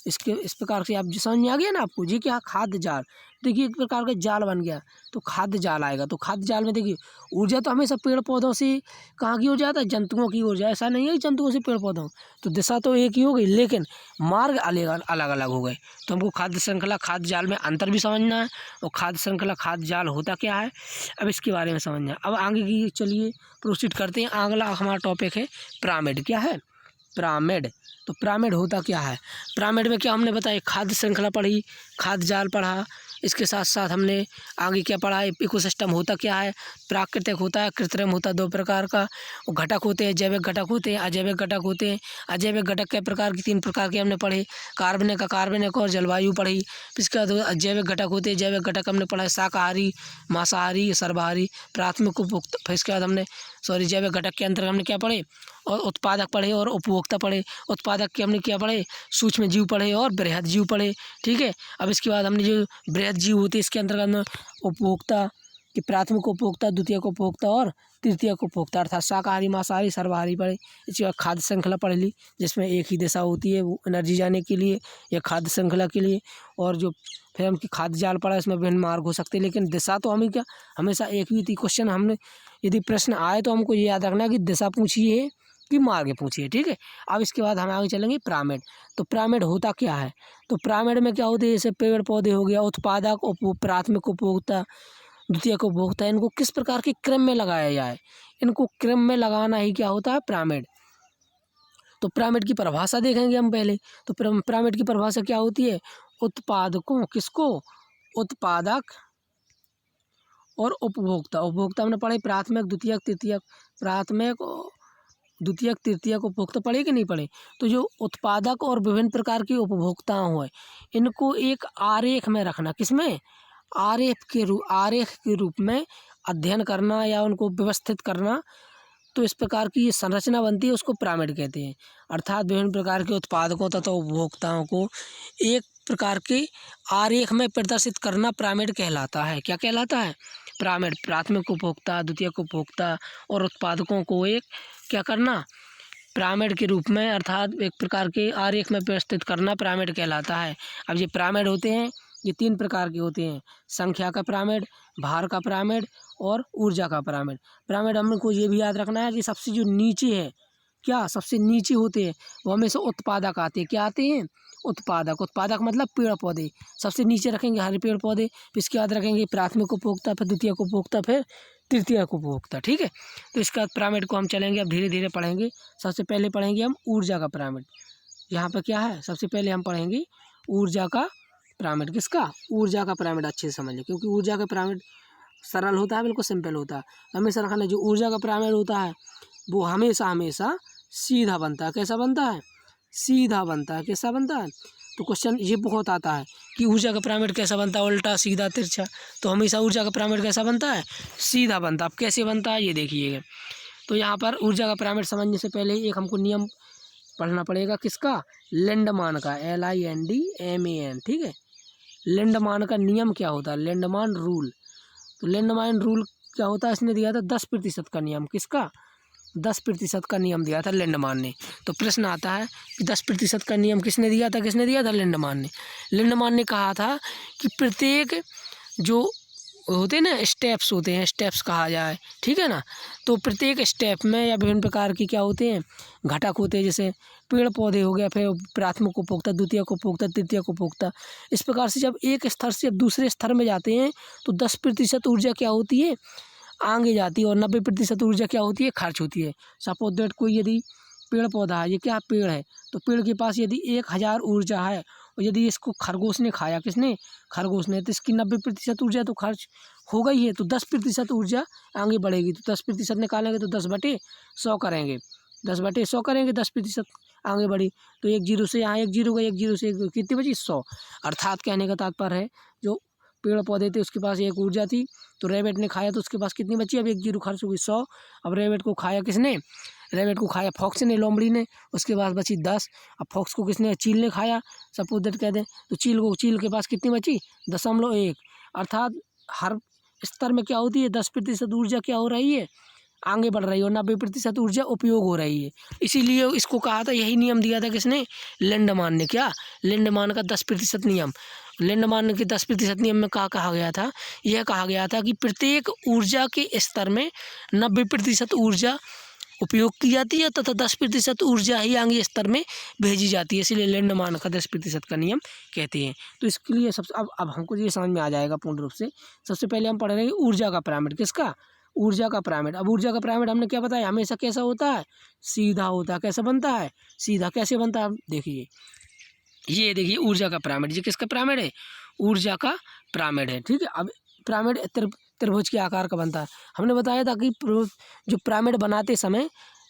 इस प्रकार से आप जो समझ में आ गया ना आपको, ये क्या खाद्य जाल। देखिए एक प्रकार का जाल बन गया, तो खाद्य जाल आएगा। तो खाद्य जाल में देखिए ऊर्जा तो हमेशा पेड़ पौधों से कहाँ की ओर जाता है, जंतुओं की ओर जाए, ऐसा नहीं है जंतुओं से पेड़ पौधों। तो दिशा तो एक ही हो गई, लेकिन मार्ग अलग अलग हो गए। तो हमको खाद्य श्रृंखला खाद्य जाल में अंतर भी समझना है, और खाद्य श्रृंखला खाद्य जाल होता क्या है, अब इसके बारे में समझना है। अब आगे की चलिए प्रोसीड करते हैं। अगला हमारा टॉपिक है पिरामिड। क्या है, पिरामिड। तो पिरामिड होता क्या है, पिरामिड में क्या हमने बताया, खाद्य श्रृंखला पढ़ी, खाद्य जाल पढ़ा, इसके साथ साथ हमने आगे क्या पढ़ा है, इकोसिस्टम होता क्या है, प्राकृतिक होता है, कृत्रिम होता है, दो प्रकार का। वो घटक होते हैं, जैविक घटक होते हैं, अजैविक घटक होते हैं। अजैविक घटक के प्रकार की 3 प्रकार के हमने पढ़े, कार्बनिक और जलवायु पढ़ी। इसके बाद अजैविक घटक होते हैं, जैविक घटक हमने पढ़ा शाकाहारी, मांसाहारी, सर्वाहारी, प्राथमिक उपभोक्ता। फिर इसके बाद हमने जैविक घटक के अंतर्गत हमने क्या पढ़े, और उत्पादक पढ़े और उपभोक्ता पढ़े। उत्पादक के हमने क्या पढ़े, सूक्ष्म जीव पढ़े और बृहद जीव पढ़े, ठीक है। अब इसके बाद हमने जो बृहद जीव होते हैं, इसके अंतर्गत में उपभोक्ता कि प्राथमिक उपभोक्ता, द्वितीयक उपभोक्ता और तृतीयक उपभोक्ता, अर्थात शाकाहारी, मांसाहारी, सर्वाहारी पढ़े। इसके बाद खाद्य श्रृंखला पढ़ ली, जिसमें एक ही दिशा होती है, वो एनर्जी जाने के लिए या खाद्य श्रृंखला के लिए। और जो फिर हम खाद्य जाल पढ़ा, इसमें विभिन्न मार्ग हो सकते हैं, लेकिन दिशा तो हमें क्या हमेशा एक ही थी। क्वेश्चन हमने यदि प्रश्न आए तो हमको ये याद रखना कि दिशा पूछिए कि मार्ग पूछिए, ठीक है। अब इसके बाद हम आगे चलेंगे पिरामिड। तो पिरामिड होता क्या है, तो पिरामिड में क्या होती है, जैसे पेड़ पौधे हो गया, उत्पादक, प्राथमिक उपभोक्ता, द्वितीयक उपभोक्ता, इनको किस प्रकार के क्रम में लगाया जाए, इनको क्रम में लगाना ही क्या होता है, पिरामिड। तो पिरामिड की परिभाषा देखेंगे हम पहले। तो पिरामिड की परिभाषा क्या होती है, उत्पादकों, किसको, उत्पादक और उपभोक्ता। उपभोक्ता हमने पढ़े प्राथमिक, द्वितीयक, तृतीयक, प्राथमिक, द्वितीयक, तृतीयक उपभोक्ता पढ़े कि नहीं पढ़े। तो जो उत्पादक और विभिन्न प्रकार के उपभोक्ता हैं, इनको एक आरेख में रखना, किसमें, आरेख के रूप में अध्ययन करना या उनको व्यवस्थित करना। तो इस प्रकार की ये संरचना बनती है, उसको पिरामिड कहते हैं। अर्थात विभिन्न प्रकार के उत्पादकों तथा उपभोक्ताओं को एक प्रकार के आरेख में प्रदर्शित करना पिरामिड कहलाता है। क्या कहलाता है? पिरामिड। प्राथमिक उपभोक्ता, द्वितीयक उपभोक्ता और उत्पादकों को एक क्या करना, पिरामिड के रूप में अर्थात एक प्रकार के आरेख में प्रस्तुत करना पिरामिड कहलाता है। अब ये पिरामिड होते हैं, ये 3 प्रकार के होते हैं, संख्या का पिरामिड, भार का पिरामिड और ऊर्जा का पिरामिड। पिरामिड हमको ये भी याद रखना है कि सबसे जो नीचे है, क्या सबसे नीचे होते हैं वो हमेशा उत्पादक आते हैं। क्या आते हैं? उत्पादक। उत्पादक मतलब पेड़ पौधे। सबसे नीचे रखेंगे हरे पेड़ पौधे, फिर इसके बाद रखेंगे प्राथमिक उपभोक्ता, फिर द्वितीयक उपभोक्ता, फिर तृतीयक उपभोक्ता। ठीक है, तो इसका पिरामिड को हम चलेंगे, अब धीरे धीरे पढ़ेंगे। सबसे पहले पढ़ेंगे हम ऊर्जा का पिरामिड। यहाँ पर क्या है, सबसे पहले हम पढ़ेंगे ऊर्जा का पिरामिड। किसका? ऊर्जा का पिरामिड। अच्छे से समझ लें, क्योंकि ऊर्जा का पिरामिड सरल होता है, बिल्कुल सिंपल होता है। हमेशा रखना, जो ऊर्जा का पिरामिड होता है वो हमेशा हमेशा सीधा बनता है। कैसा बनता है? सीधा बनता है। कैसा बनता है? तो क्वेश्चन ये बहुत आता है कि ऊर्जा का पिरामिड कैसा बनता है, उल्टा, सीधा, तिरछा। तो हमेशा ऊर्जा का पिरामिड कैसा बनता है? सीधा बनता है। अब कैसे बनता है ये देखिएगा। तो यहाँ पर ऊर्जा का पिरामिड समझने से पहले एक हमको नियम पढ़ना पड़ेगा। किसका? लेंडमान का, LINDMAN। ठीक है, लेंडमान का नियम क्या होता है? लेंडमान रूल। तो लेंडमान रूल क्या होता है? इसने दिया था 10% का नियम। किसका? 10% का नियम दिया था लेंडमान ने। तो प्रश्न आता है कि 10% का नियम किसने दिया था? किसने दिया था? लेंडमान ने। लेंडमान ने कहा था कि प्रत्येक जो होते हैं ना, स्टेप्स होते हैं, स्टेप्स कहा जाए, ठीक है ना, तो प्रत्येक स्टेप में या विभिन्न प्रकार की क्या होते हैं, घटक होते हैं। जैसे पेड़ पौधे हो गया, फिर प्राथमिक उपभोक्ता, द्वितीयक उपभोक्ता, तृतीयक उपभोक्ता। इस प्रकार से जब एक स्तर से जब दूसरे स्तर में जाते हैं तो 10% ऊर्जा क्या होती है? आगे जाती है, और 90% ऊर्जा क्या होती है? खर्च होती है। सपोज दैट कोई यदि पेड़ पौधा है, ये क्या पेड़ है, तो पेड़ के पास यदि 1000 ऊर्जा है और यदि इसको खरगोश ने खाया, किसने? खरगोश ने, तो इसकी 90% ऊर्जा तो खर्च हो गई है। तो 10% ऊर्जा आगे बढ़ेगी। तो 10% निकालेंगे तो 10/100 करेंगे, 10/100 करेंगे, 10% आगे बढ़ी। तो 1 जीरो से यहाँ 1 जीरो गई, 1 जीरो से कितनी बची? 100। अर्थात कहने का तात्पर्य है, जो पेड़ पौधे थे उसके पास एक ऊर्जा थी, तो रैबिट ने खाया तो उसके पास कितनी बची? अब 1 जीरो खर्च हो गई, 100। अब रैबिट को खाया किसने? रैबिट को खाया फॉक्स ने, लोमड़ी ने, उसके पास बची 10। अब फॉक्स को किसने? चील ने खाया, सपोज दैट कह दें, तो चील के पास कितनी बची? 0.1। अर्थात हर स्तर में क्या होती है? 10% ऊर्जा क्या हो रही है? आगे बढ़ रही है, और 90% ऊर्जा उपयोग हो रही है। इसीलिए इसको कहा था, यही नियम दिया था किसने? लेंडमान ने। क्या? लेंडमान का 10% नियम। लेंडमान के 10% नियम में कहा गया था, यह कहा गया था कि प्रत्येक ऊर्जा के स्तर में 90% ऊर्जा उपयोग की जाती है तथा 10% ऊर्जा ही आगे स्तर में भेजी जाती है। इसीलिए लेंडमान का 10% का नियम कहते हैं। तो इसके लिए सबसे अब हमको ये समझ में आ जाएगा पूर्ण रूप से। सबसे पहले हम पढ़ रहे हैं ऊर्जा का पिरामिड। किसका? ऊर्जा का पिरामिड। अब ऊर्जा का पिरामिड हमने क्या बताया? हमेशा कैसा होता है? सीधा होता है। कैसा बनता है? सीधा। कैसे बनता है? देखिए, ये देखिए ऊर्जा का पिरामिड। ये किसका पिरामिड है? ऊर्जा का पिरामिड है। ठीक है, अब पिरामिड त्रिभुज के आकार का बनता है। हमने बताया था कि जो पिरामिड बनाते समय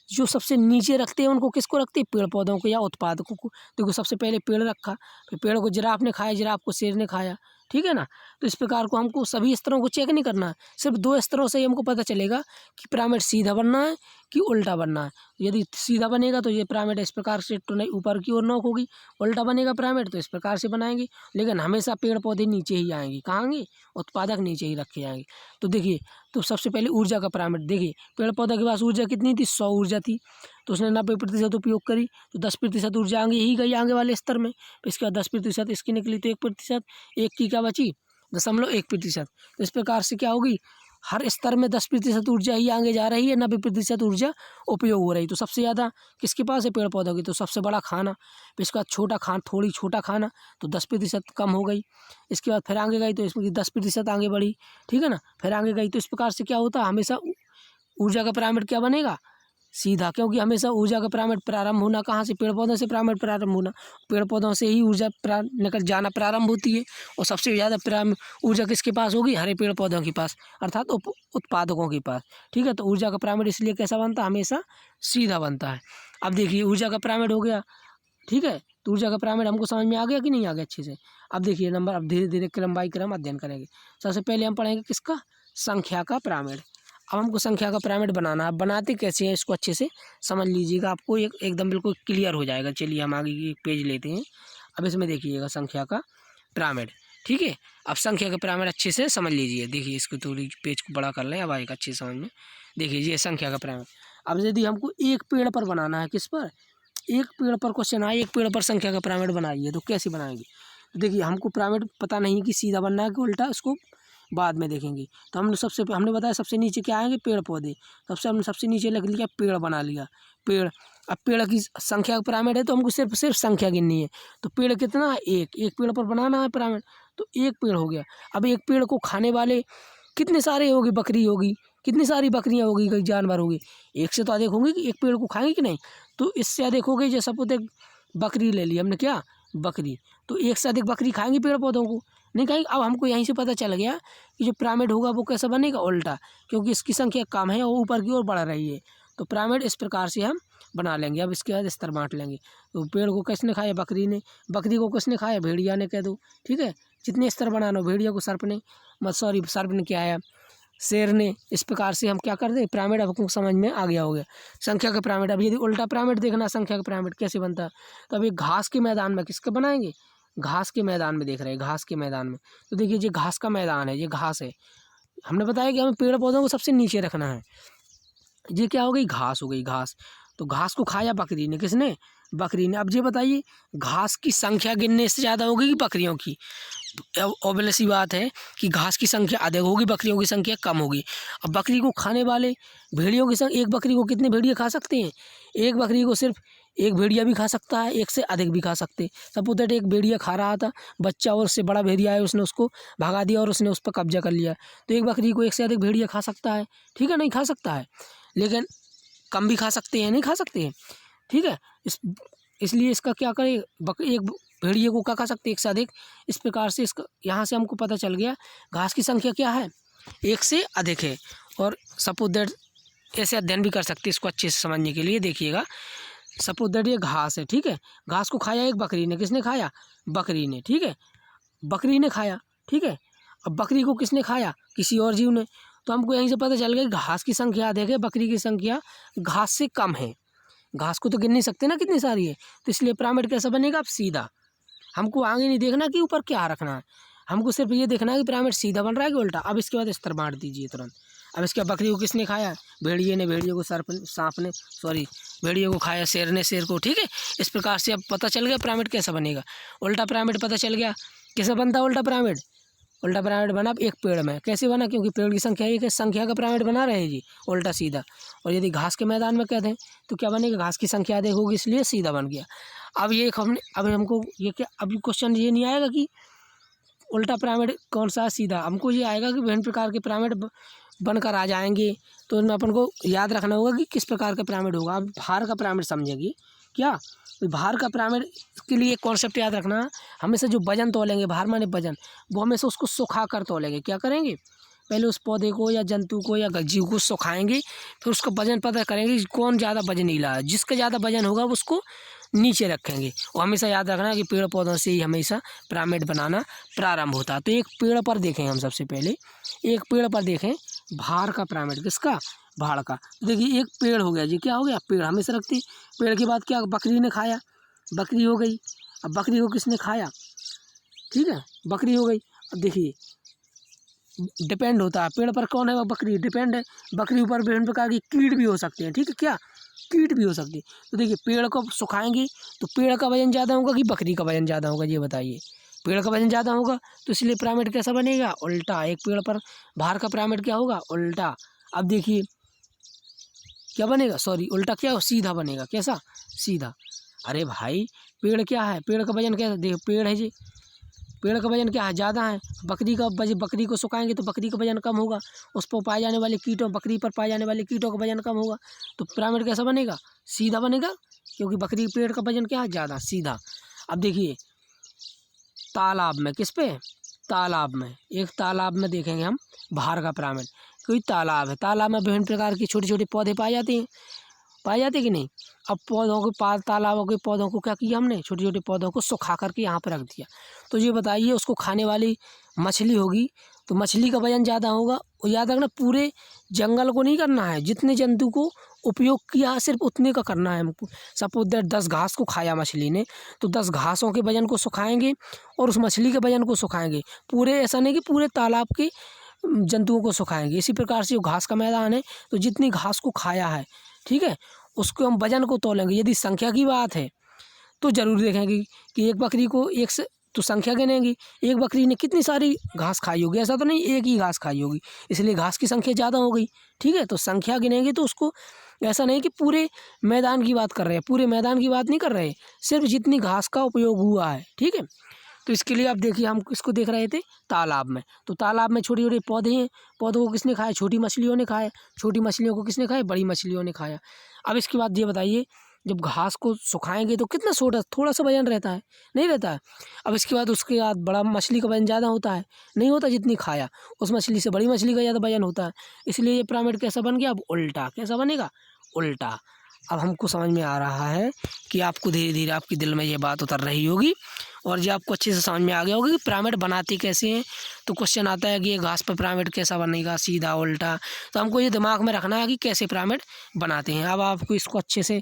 जो सबसे नीचे रखते हैं उनको किसको रखते हैं? पेड़ पौधों को या उत्पादकों को। देखो, सबसे पहले पेड़ रखा, फिर पेड़ को जिराफ ने खाया, जिराफ को शेर ने खाया, ठीक है ना। तो इस प्रकार को हमको सभी स्तरों को चेक नहीं करना है, सिर्फ 2 स्तरों से ही हमको पता चलेगा कि पिरामिड सीधा बनना है कि उल्टा बनना है। यदि सीधा बनेगा तो ये पिरामिड इस प्रकार से तो नहीं ऊपर की ओर नोक होगी, उल्टा बनेगा पिरामिड तो इस प्रकार से बनाएंगे। लेकिन हमेशा पेड़ पौधे नीचे ही आएंगे। कहाँ आएंगे? उत्पादक नीचे ही रखे जाएंगे। तो देखिए, तो सबसे पहले ऊर्जा का पिरामिड देखिए, पेड़ पौधे के पास ऊर्जा कितनी थी? 100 ऊर्जा थी, तो उसने 90% उपयोग करी, तो 10% ऊर्जा आगे ही गई आगे वाले स्तर में। इसके बाद 10% इसकी निकली, तो 1%, एक की क्या बची? 0.1%। तो इस प्रकार से क्या होगी? हर स्तर में 10% ऊर्जा ही आगे जा रही है, 90% ऊर्जा उपयोग हो रही। तो सबसे ज़्यादा किसके पास है? पेड़ पौधों की। तो सबसे बड़ा खाना, फिर इसके बाद छोटा खाना, थोड़ी छोटा खाना, तो 10% कम हो गई। इसके बाद फिर आगे गई तो इसमें 10% आगे बढ़ी, ठीक है ना। फिर आगे गई तो इस प्रकार से क्या होता है? हमेशा ऊर्जा का पिरामिड क्या बनेगा? सीधा। क्योंकि हमेशा ऊर्जा का पिरामिड प्रारंभ होना कहाँ से? पेड़ पौधों से पिरामिड प्रारंभ होना, पेड़ पौधों से ही ऊर्जा निकल जाना प्रारंभ होती है। और सबसे ज़्यादा ऊर्जा किसके पास होगी? हरे पेड़ पौधों के पास, अर्थात उत्पादकों के पास, ठीक है। तो ऊर्जा का पिरामिड इसलिए कैसा बनता है? हमेशा सीधा बनता है। अब देखिए, ऊर्जा का पिरामिड हो गया, ठीक है। तो ऊर्जा का पिरामिड हमको समझ में आ गया कि नहीं आ गया अच्छे से? अब देखिए नंबर, अब धीरे धीरे क्रम बाई क्रम अध्ययन करेंगे। सबसे पहले हम पढ़ेंगे किसका? संख्या का पिरामिड। अब हमको संख्या का पिरामिड बनाना है। बनाते कैसे हैं इसको अच्छे से समझ लीजिएगा, आपको एकदम बिल्कुल क्लियर हो जाएगा। चलिए हम आगे की पेज लेते हैं। अब इसमें देखिएगा संख्या का पिरामिड, ठीक है। अब संख्या का पिरामिड अच्छे से समझ लीजिए। देखिए इसको थोड़ी पेज को बड़ा कर लें, अब आएगा अच्छे समझ में। देखिए ये संख्या का पिरामिड। अब यदि हमको एक पेड़ पर बनाना है, किस पर, एक पेड़ पर क्वेश्चन आए, एक पेड़ पर संख्या का पिरामिड बनाइए, तो कैसे बनाएंगे। तो देखिए हमको पिरामिड पता नहीं कि सीधा बनना है कि उल्टा, उसको बाद में देखेंगे। तो हमने बताया सबसे नीचे क्या आएंगे, पेड़ पौधे। हमने सबसे नीचे लिख लिया पेड़, बना लिया पेड़। अब पेड़ की संख्या का पिरामिड है तो हमको सिर्फ संख्या गिननी है। तो पेड़ कितना है, एक पेड़ पर बनाना है पिरामिड, तो एक पेड़ हो गया। अब एक पेड़ को खाने वाले कितने सारे होगी, बकरी होगी, कितनी सारी बकरियां होगी, कई जानवर होगी, एक से तो अधिक होंगे कि एक पेड़ को खाएंगे कि नहीं। तो इससे अधिक हो गई, जैसा पोते बकरी ले ली हमने, क्या बकरी, तो एक से अधिक बकरी खाएंगी पेड़ पौधों को, नहीं खाएंगे। अब हमको यहीं से पता चल गया कि जो पिरामिड होगा वो कैसा बनेगा, उल्टा, क्योंकि इसकी संख्या कम है और ऊपर की ओर बढ़ रही है। तो पिरामिड इस प्रकार से हम बना लेंगे। अब इसके बाद स्तर बांट लेंगे। तो पेड़ को किसने खाया, बकरी ने, बकरी को किसने खाया, भेड़िया ने, कह दो, ठीक है। जितने स्तर बनाना हो, भेड़िया को सर्प ने, सर्प ने क्या आया, शेर ने। इस प्रकार से हम क्या कर दें, पिरामिड आपको समझ में आ गया हो गया, संख्या का पिरामिड। अब यदि उल्टा पिरामिड देखना, संख्या का पिरामिड कैसे बनता है, तो अभी घास के मैदान में किसका बनाएंगे, घास के मैदान में देख रहे हैं, घास के मैदान में। तो देखिए ये घास का मैदान है, ये घास है। हमने बताया कि हमें पेड़ पौधों को सबसे नीचे रखना है। ये क्या हो गई, घास हो गई, घास। तो घास को खाया बकरी ने, किसने, बकरी ने। अब ये बताइए घास की संख्या गिनने से ज़्यादा होगी कि बकरियों की, ऑब्वियस सी बात है कि घास की संख्या अधिक होगी, बकरियों की संख्या कम होगी। अब बकरी को खाने वाले भेड़ियों की संख्या, एक बकरी को कितने भेड़िए खा सकते हैं, एक बकरी को सिर्फ एक भेड़िया भी खा सकता है, एक से अधिक भी खा सकते। सपोज दैट एक भेड़िया खा रहा था बच्चा, और उससे बड़ा भेड़िया है, उसने उसको भगा दिया और उसने उस पर कब्जा कर लिया। तो एक बकरी को एक से अधिक भेड़िया खा सकता है, ठीक है, नहीं खा सकता है, लेकिन कम भी खा सकते हैं, नहीं खा सकते हैं, ठीक है। इसलिए इसका क्या करें, एक भेड़िए को क्या खा सकते हैं, एक से अधिक। इस प्रकार से इसका यहाँ से हमको पता चल गया घास की संख्या क्या है, एक से अधिक है। और सपोज दैट ऐसे अध्ययन भी कर सकते हैं इसको अच्छे से समझने के लिए। देखिएगा सपोज दैट ये घास है, ठीक है, घास को खाया एक बकरी ने, किसने खाया, बकरी ने, ठीक है, बकरी ने खाया, ठीक है। अब बकरी को किसने खाया, किसी और जीव ने। तो हमको यहीं से पता चल गया घास की संख्या अधिक है, बकरी की संख्या घास से कम है। घास को तो गिन नहीं सकते ना कितनी सारी है, तो इसलिए पिरामिड कैसा बनेगा, अब सीधा। हमको आगे नहीं देखना कि ऊपर क्या रखना है, हमको सिर्फ ये देखना है कि पिरामिड सीधा बन रहा है कि उल्टा। अब इसके बाद स्तर बांट दीजिए तुरंत। अब इसके बाद बकरी को किसने खाया, भेड़िए ने, भेड़िए को सांप ने, भेड़िए को खाया शेर ने, शेर को, ठीक है। इस प्रकार से अब पता चल गया पिरामिड कैसा बनेगा, उल्टा पिरामिड पता चल गया। कैसे बनता है उल्टा पिरामिड, उल्टा पिरामिड बना एक पेड़ में, कैसे बना, क्योंकि पेड़ की संख्या एक है, संख्या का पिरामिड बना रहे जी, उल्टा सीधा। और यदि घास के मैदान में कहते हैं तो क्या बनेगा, घास की संख्या अधिक होगी, इसलिए सीधा बन गया। अब ये हमको ये क्या, अभी क्वेश्चन ये नहीं आएगा कि उल्टा पिरामिड कौन सा सीधा, हमको ये आएगा कि विभिन्न प्रकार के पिरामिड बनकर आ जाएंगे। तो उनमें अपन को याद रखना होगा कि किस प्रकार का पिरामिड होगा। अब भार का पिरामिड समझेगी क्या, तो भार का पिरामिड के लिए एक कॉन्सेप्ट याद रखना, हमेशा जो वजन तोलेंगे, भार माने वजन, वो हमेशा उसको सुखा कर तोलेंगे। क्या करेंगे, पहले उस पौधे को या जंतु को या जीव को सुखाएंगे, फिर उसका वजन पता करेंगे कि कौन ज़्यादा वजनीला है, जिसका ज़्यादा वजन होगा उसको नीचे रखेंगे। और हमेशा याद रखना कि पेड़ पौधों से ही हमेशा पिरामिड बनाना प्रारंभ होता है। तो एक पेड़ पर देखें, हम सबसे पहले एक पेड़ पर देखें भार का पिरामिड, किसका, भाड़ का। देखिए एक पेड़ हो गया जी, क्या हो गया, पेड़ हमेशा रखते। पेड़ के बाद क्या, बकरी ने खाया, बकरी हो गई। अब बकरी को किसने खाया, ठीक है, बकरी हो गई। अब देखिए डिपेंड होता है पेड़ पर कौन है, वह बकरी डिपेंड है। बकरी ऊपर विभिन्न प्रकार की कीट भी हो सकते हैं, ठीक है, क्या कीट भी हो सकती है। तो देखिए पेड़ को सुखाएंगे तो पेड़ का वजन ज़्यादा होगा कि बकरी का वजन ज़्यादा होगा, ये बताइए। पेड़ का वजन ज़्यादा होगा, तो इसलिए पिरामिड कैसा बनेगा, उल्टा। एक पेड़ पर भार का पिरामिड क्या होगा, उल्टा। अब देखिए क्या बनेगा, उल्टा क्या, सीधा बनेगा, कैसा, सीधा। अरे भाई पेड़ क्या है, पेड़ का वजन क्या, देखो पेड़ है जी, पेड़ का वजन क्या है, ज़्यादा है। बकरी को सुखाएंगे तो बकरी का वजन कम होगा, उस पर पाए जाने वाले कीटों, बकरी पर पाए जाने वाले कीटों का वजन कम होगा। तो पिरामिड कैसा बनेगा, सीधा बनेगा, क्योंकि बकरी पेड़ का वजन क्या है, ज़्यादा, सीधा। अब देखिए तालाब में, किस पे, तालाब में, एक तालाब में देखेंगे हम भार का पिरामिड। कोई तालाब है, तालाब में विभिन्न प्रकार के छोटे छोटे पौधे पाए जाते हैं, पाए जाते कि नहीं। अब पौधों के पास, तालाबों के पौधों को क्या किया हमने, छोटे छोटे पौधों को सुखा करके यहाँ पर रख दिया। तो ये बताइए उसको खाने वाली मछली होगी, तो मछली का वजन ज़्यादा होगा। और याद रखना पूरे जंगल को नहीं करना है, जितने जंतु को उपयोग किया सिर्फ उतने का करना है हमको। सपोज दैट 10 घास को खाया मछली ने, तो 10 घासों के वजन को सुखाएंगे और उस मछली के वजन को सुखाएंगे। पूरे ऐसा नहीं कि पूरे तालाब के जंतुओं को सुखाएंगे। इसी प्रकार से जो घास का मैदान है, तो जितनी घास को खाया है, ठीक है, उसको हम वजन को तोलेंगे। यदि संख्या की बात है तो ज़रूर देखेंगे कि एक बकरी को एक से तो संख्या गिनेंगी, एक बकरी ने कितनी सारी घास खाई होगी, ऐसा तो नहीं एक ही घास खाई होगी, इसलिए घास की संख्या ज़्यादा हो गई, ठीक है। तो संख्या गिनेंगे तो उसको ऐसा नहीं कि पूरे मैदान की बात कर रहे हैं, पूरे मैदान की बात नहीं कर रहे, सिर्फ जितनी घास का उपयोग हुआ है, ठीक है। तो इसके लिए आप देखिए, हम किसको देख रहे थे, तालाब में। तो तालाब में छोटे छोटे पौधे हैं, पौधों को किसने खाया, छोटी मछलियों ने खाया, छोटी मछलियों को किसने खाया, बड़ी मछलियों ने खाया। अब इसके बाद ये बताइए, जब घास को सुखाएंगे तो कितना थोड़ा सा वजन रहता है, नहीं रहता है। अब इसके बाद उसके बाद बड़ा मछली का वजन ज़्यादा होता है, नहीं होता, जितनी खाया उस मछली से बड़ी मछली का ज़्यादा वजन होता है। इसलिए ये पिरामिड कैसा बन गया, अब उल्टा। कैसा बनेगा, उल्टा। अब हमको समझ में आ रहा है कि आपको धीरे धीरे आपके दिल में ये बात उतर रही होगी और ये आपको अच्छे से समझ में आ गया होगा कि पिरामिड बनाते कैसे हैं। तो क्वेश्चन आता है कि ये घास पर पिरामिड कैसा बनेगा, सीधा उल्टा। तो हमको ये दिमाग में रखना है कि कैसे पिरामिड बनाते हैं। अब आपको इसको अच्छे से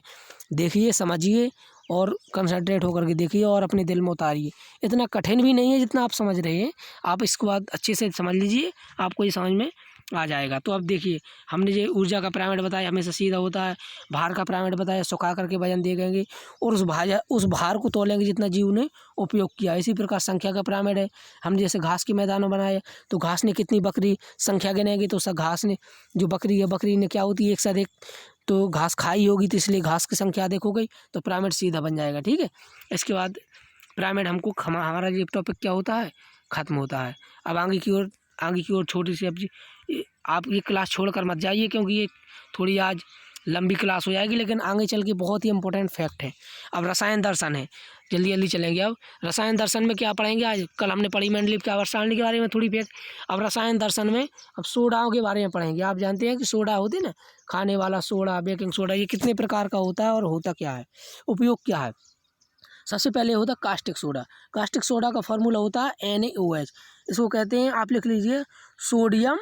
देखिए, समझिए और कंसंट्रेट होकर के देखिए और अपने दिल में उतारिए। इतना कठिन भी नहीं है जितना आप समझ रहे हैं। आप इसको बाद अच्छे से समझ लीजिए, आपको ये समझ में आ जाएगा। तो अब देखिए, हमने जो ऊर्जा का पिरामिड बताया हमेशा सीधा होता है, भार का पिरामिड बताया सुखा करके वजन देंगे और उस भार को तोलेंगे जितना जीव ने उपयोग किया। इसी प्रकार संख्या का पिरामिड है, हम जैसे घास के मैदान में बनाए तो घास ने कितनी बकरी संख्या गिनेंगे तो सब घास ने जो बकरी है, बकरी ने क्या होती है, एक साथ एक तो घास खाई होगी, तो इसलिए घास की संख्या अधिक हो गई, तो पिरामिड सीधा बन जाएगा, ठीक है। इसके बाद पिरामिड हमको हमारा ये टॉपिक क्या होता है, ख़त्म होता है। अब आगे की ओर छोटी सी आप ये क्लास छोड़कर मत जाइए, क्योंकि ये थोड़ी आज लंबी क्लास हो जाएगी, लेकिन आगे चल के बहुत ही इंपॉर्टेंट फैक्ट है। अब रसायन दर्शन है, जल्दी जल्दी चलेंगे। अब रसायन दर्शन में क्या पढ़ेंगे आज, कल हमने पढ़ी मेंडलीव की आवर्त सारणी के बारे में थोड़ी फैक्ट। अब रसायन दर्शन में अब सोडाओं के बारे में पढ़ेंगे। आप जानते हैं कि सोडा होती है ना, खाने वाला सोडा, बेकिंग सोडा, ये कितने प्रकार का होता है और होता क्या है, उपयोग क्या है। सबसे पहले होता है कास्टिक सोडा। कास्टिक सोडा का फार्मूला होता है NaOH। इसको कहते हैं, आप लिख लीजिए, सोडियम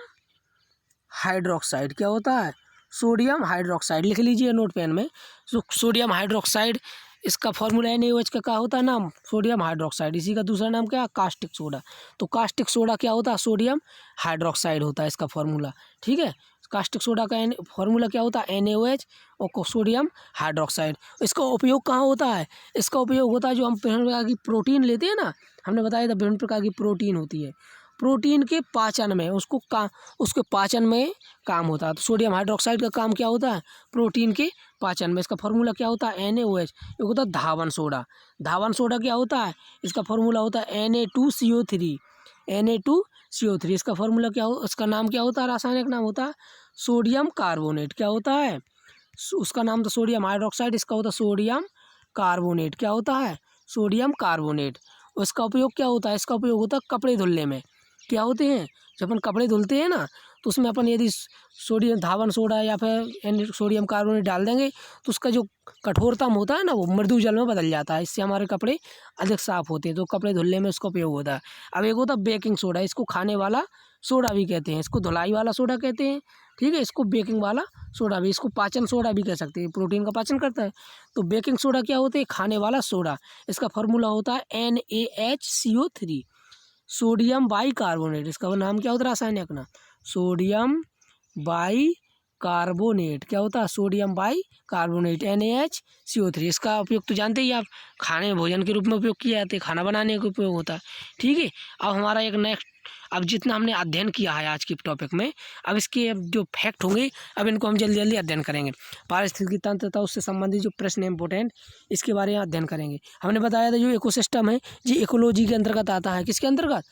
हाइड्रोक्साइड। क्या होता है, सोडियम हाइड्रोक्साइड, लिख लीजिए नोट पेन में। सोडियम हाइड्रोक्साइड, इसका फार्मूला NaOH का क्या होता है नाम, सोडियम हाइड्रोक्साइड। इसी का दूसरा नाम क्या है, कास्टिक सोडा। तो कास्टिक सोडा क्या होता है, सोडियम हाइड्रोक्साइड होता है इसका फार्मूला, ठीक है। कास्टिक सोडा का फार्मूला क्या होता है, NaOH और सोडियम हाइड्रोक्साइड। इसका उपयोग कहाँ होता है, इसका उपयोग होता है जो हम विभिन्न प्रकार की प्रोटीन लेते हैं ना, हमने बताया था विभिन्न प्रकार की प्रोटीन होती है, प्रोटीन के पाचन में उसके पाचन में काम होता है। तो सोडियम हाइड्रोक्साइड का काम क्या होता है, प्रोटीन के पाचन में। इसका फार्मूला क्या होता है, NaOH। एक होता है धावन सोडा। धावन सोडा क्या होता है, इसका फार्मूला होता है Na2CO3। Na2CO3 इसका फार्मूला क्या हो, इसका नाम क्या होता है, रासायनिक नाम होता है सोडियम कार्बोनेट। क्या होता है, उसका नाम तो सोडियम हाइड्रोक्साइड, इसका होता है सोडियम कार्बोनेट। क्या होता है, सोडियम कार्बोनेट। उसका उपयोग क्या होता है, इसका उपयोग होता है कपड़े धुलने में। क्या होते हैं, जब अपन कपड़े धुलते हैं ना, तो उसमें अपन यदि सोडियम धावन सोडा या फिर सोडियम कार्बोनेट डाल देंगे तो उसका जो कठोरतम होता है ना, वो मृदु जल में बदल जाता है। इससे हमारे कपड़े अधिक साफ होते हैं, तो कपड़े धुलने में उसका उपयोग होता है। अब एक होता है बेकिंग सोडा। इसको खाने वाला सोडा भी कहते हैं, इसको धुलाई वाला सोडा कहते हैं, ठीक है। इसको बेकिंग वाला सोडा भी, इसको पाचन सोडा भी कह सकते हैं, प्रोटीन का पाचन करता है। तो बेकिंग सोडा क्या होता है, खाने वाला सोडा। इसका फार्मूला होता है NaHCO3, सोडियम बाई कार्बोनेट। इसका नाम क्या होता है, रासायनिक नाम सोडियम बाई कार्बोनेट। क्या होता है, सोडियम बाई कार्बोनेट, NaHCO3। इसका उपयोग तो जानते ही आप, खाने भोजन के रूप में उपयोग किया जाता है, खाना बनाने का उपयोग होता है, ठीक है। अब हमारा एक नेक्स्ट, अब जितना हमने अध्ययन किया है आज के टॉपिक में, अब इसके अब जो फैक्ट होंगे, अब इनको हम जल्दी जल्दी अध्ययन करेंगे। पारिस्थितिकी तंत्र तथा उससे संबंधित जो प्रश्न है इंपॉर्टेंट, इसके बारे में अध्ययन करेंगे। हमने बताया था जो इकोसिस्टम है ये इकोलॉजी के अंतर्गत आता है। किसके अंतर्गत,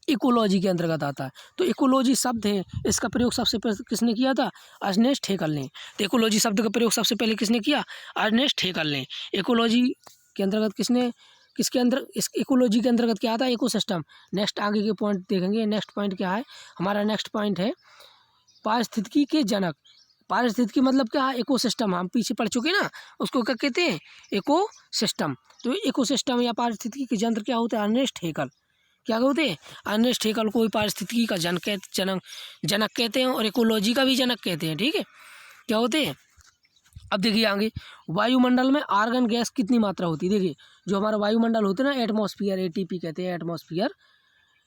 इकोलॉजी के अंतर्गत आता है। तो इकोलॉजी शब्द है, इसका प्रयोग सबसे पहले किसने किया था, अर्नेस्ट हेकल ने। तो इकोलॉजी शब्द का प्रयोग सबसे पहले किसने किया, अर्नेस्ट हेकल ने। इकोलॉजी के अंतर्गत किसके अंदर, इस इकोलॉजी के अंतर्गत क्या आता है, इकोसिस्टम। नेक्स्ट आगे के पॉइंट देखेंगे। नेक्स्ट पॉइंट क्या है, हमारा नेक्स्ट पॉइंट है पारिस्थितिकी के जनक। पारिस्थितिकी मतलब क्या है, इकोसिस्टम। हम पीछे पढ़ चुके ना, उसको क्या कहते हैं, इकोसिस्टम। तो इकोसिस्टम या पारिस्थितिकी के जंत्र क्या होते हैं, अर्नेस्ट हेकल। क्या होते हैं, अर्नेस्ट हेकल को पारिस्थितिकी का जनक कहते हैं और इकोलॉजी का भी जनक कहते हैं, ठीक है। क्या होते हैं, अब देखिए आगे, वायुमंडल में आर्गन गैस कितनी मात्रा होती है। देखिए जो हमारा वायुमंडल होता है ना, एटमॉस्फेयर, एटीपी कहते हैं, एटमॉस्फेयर।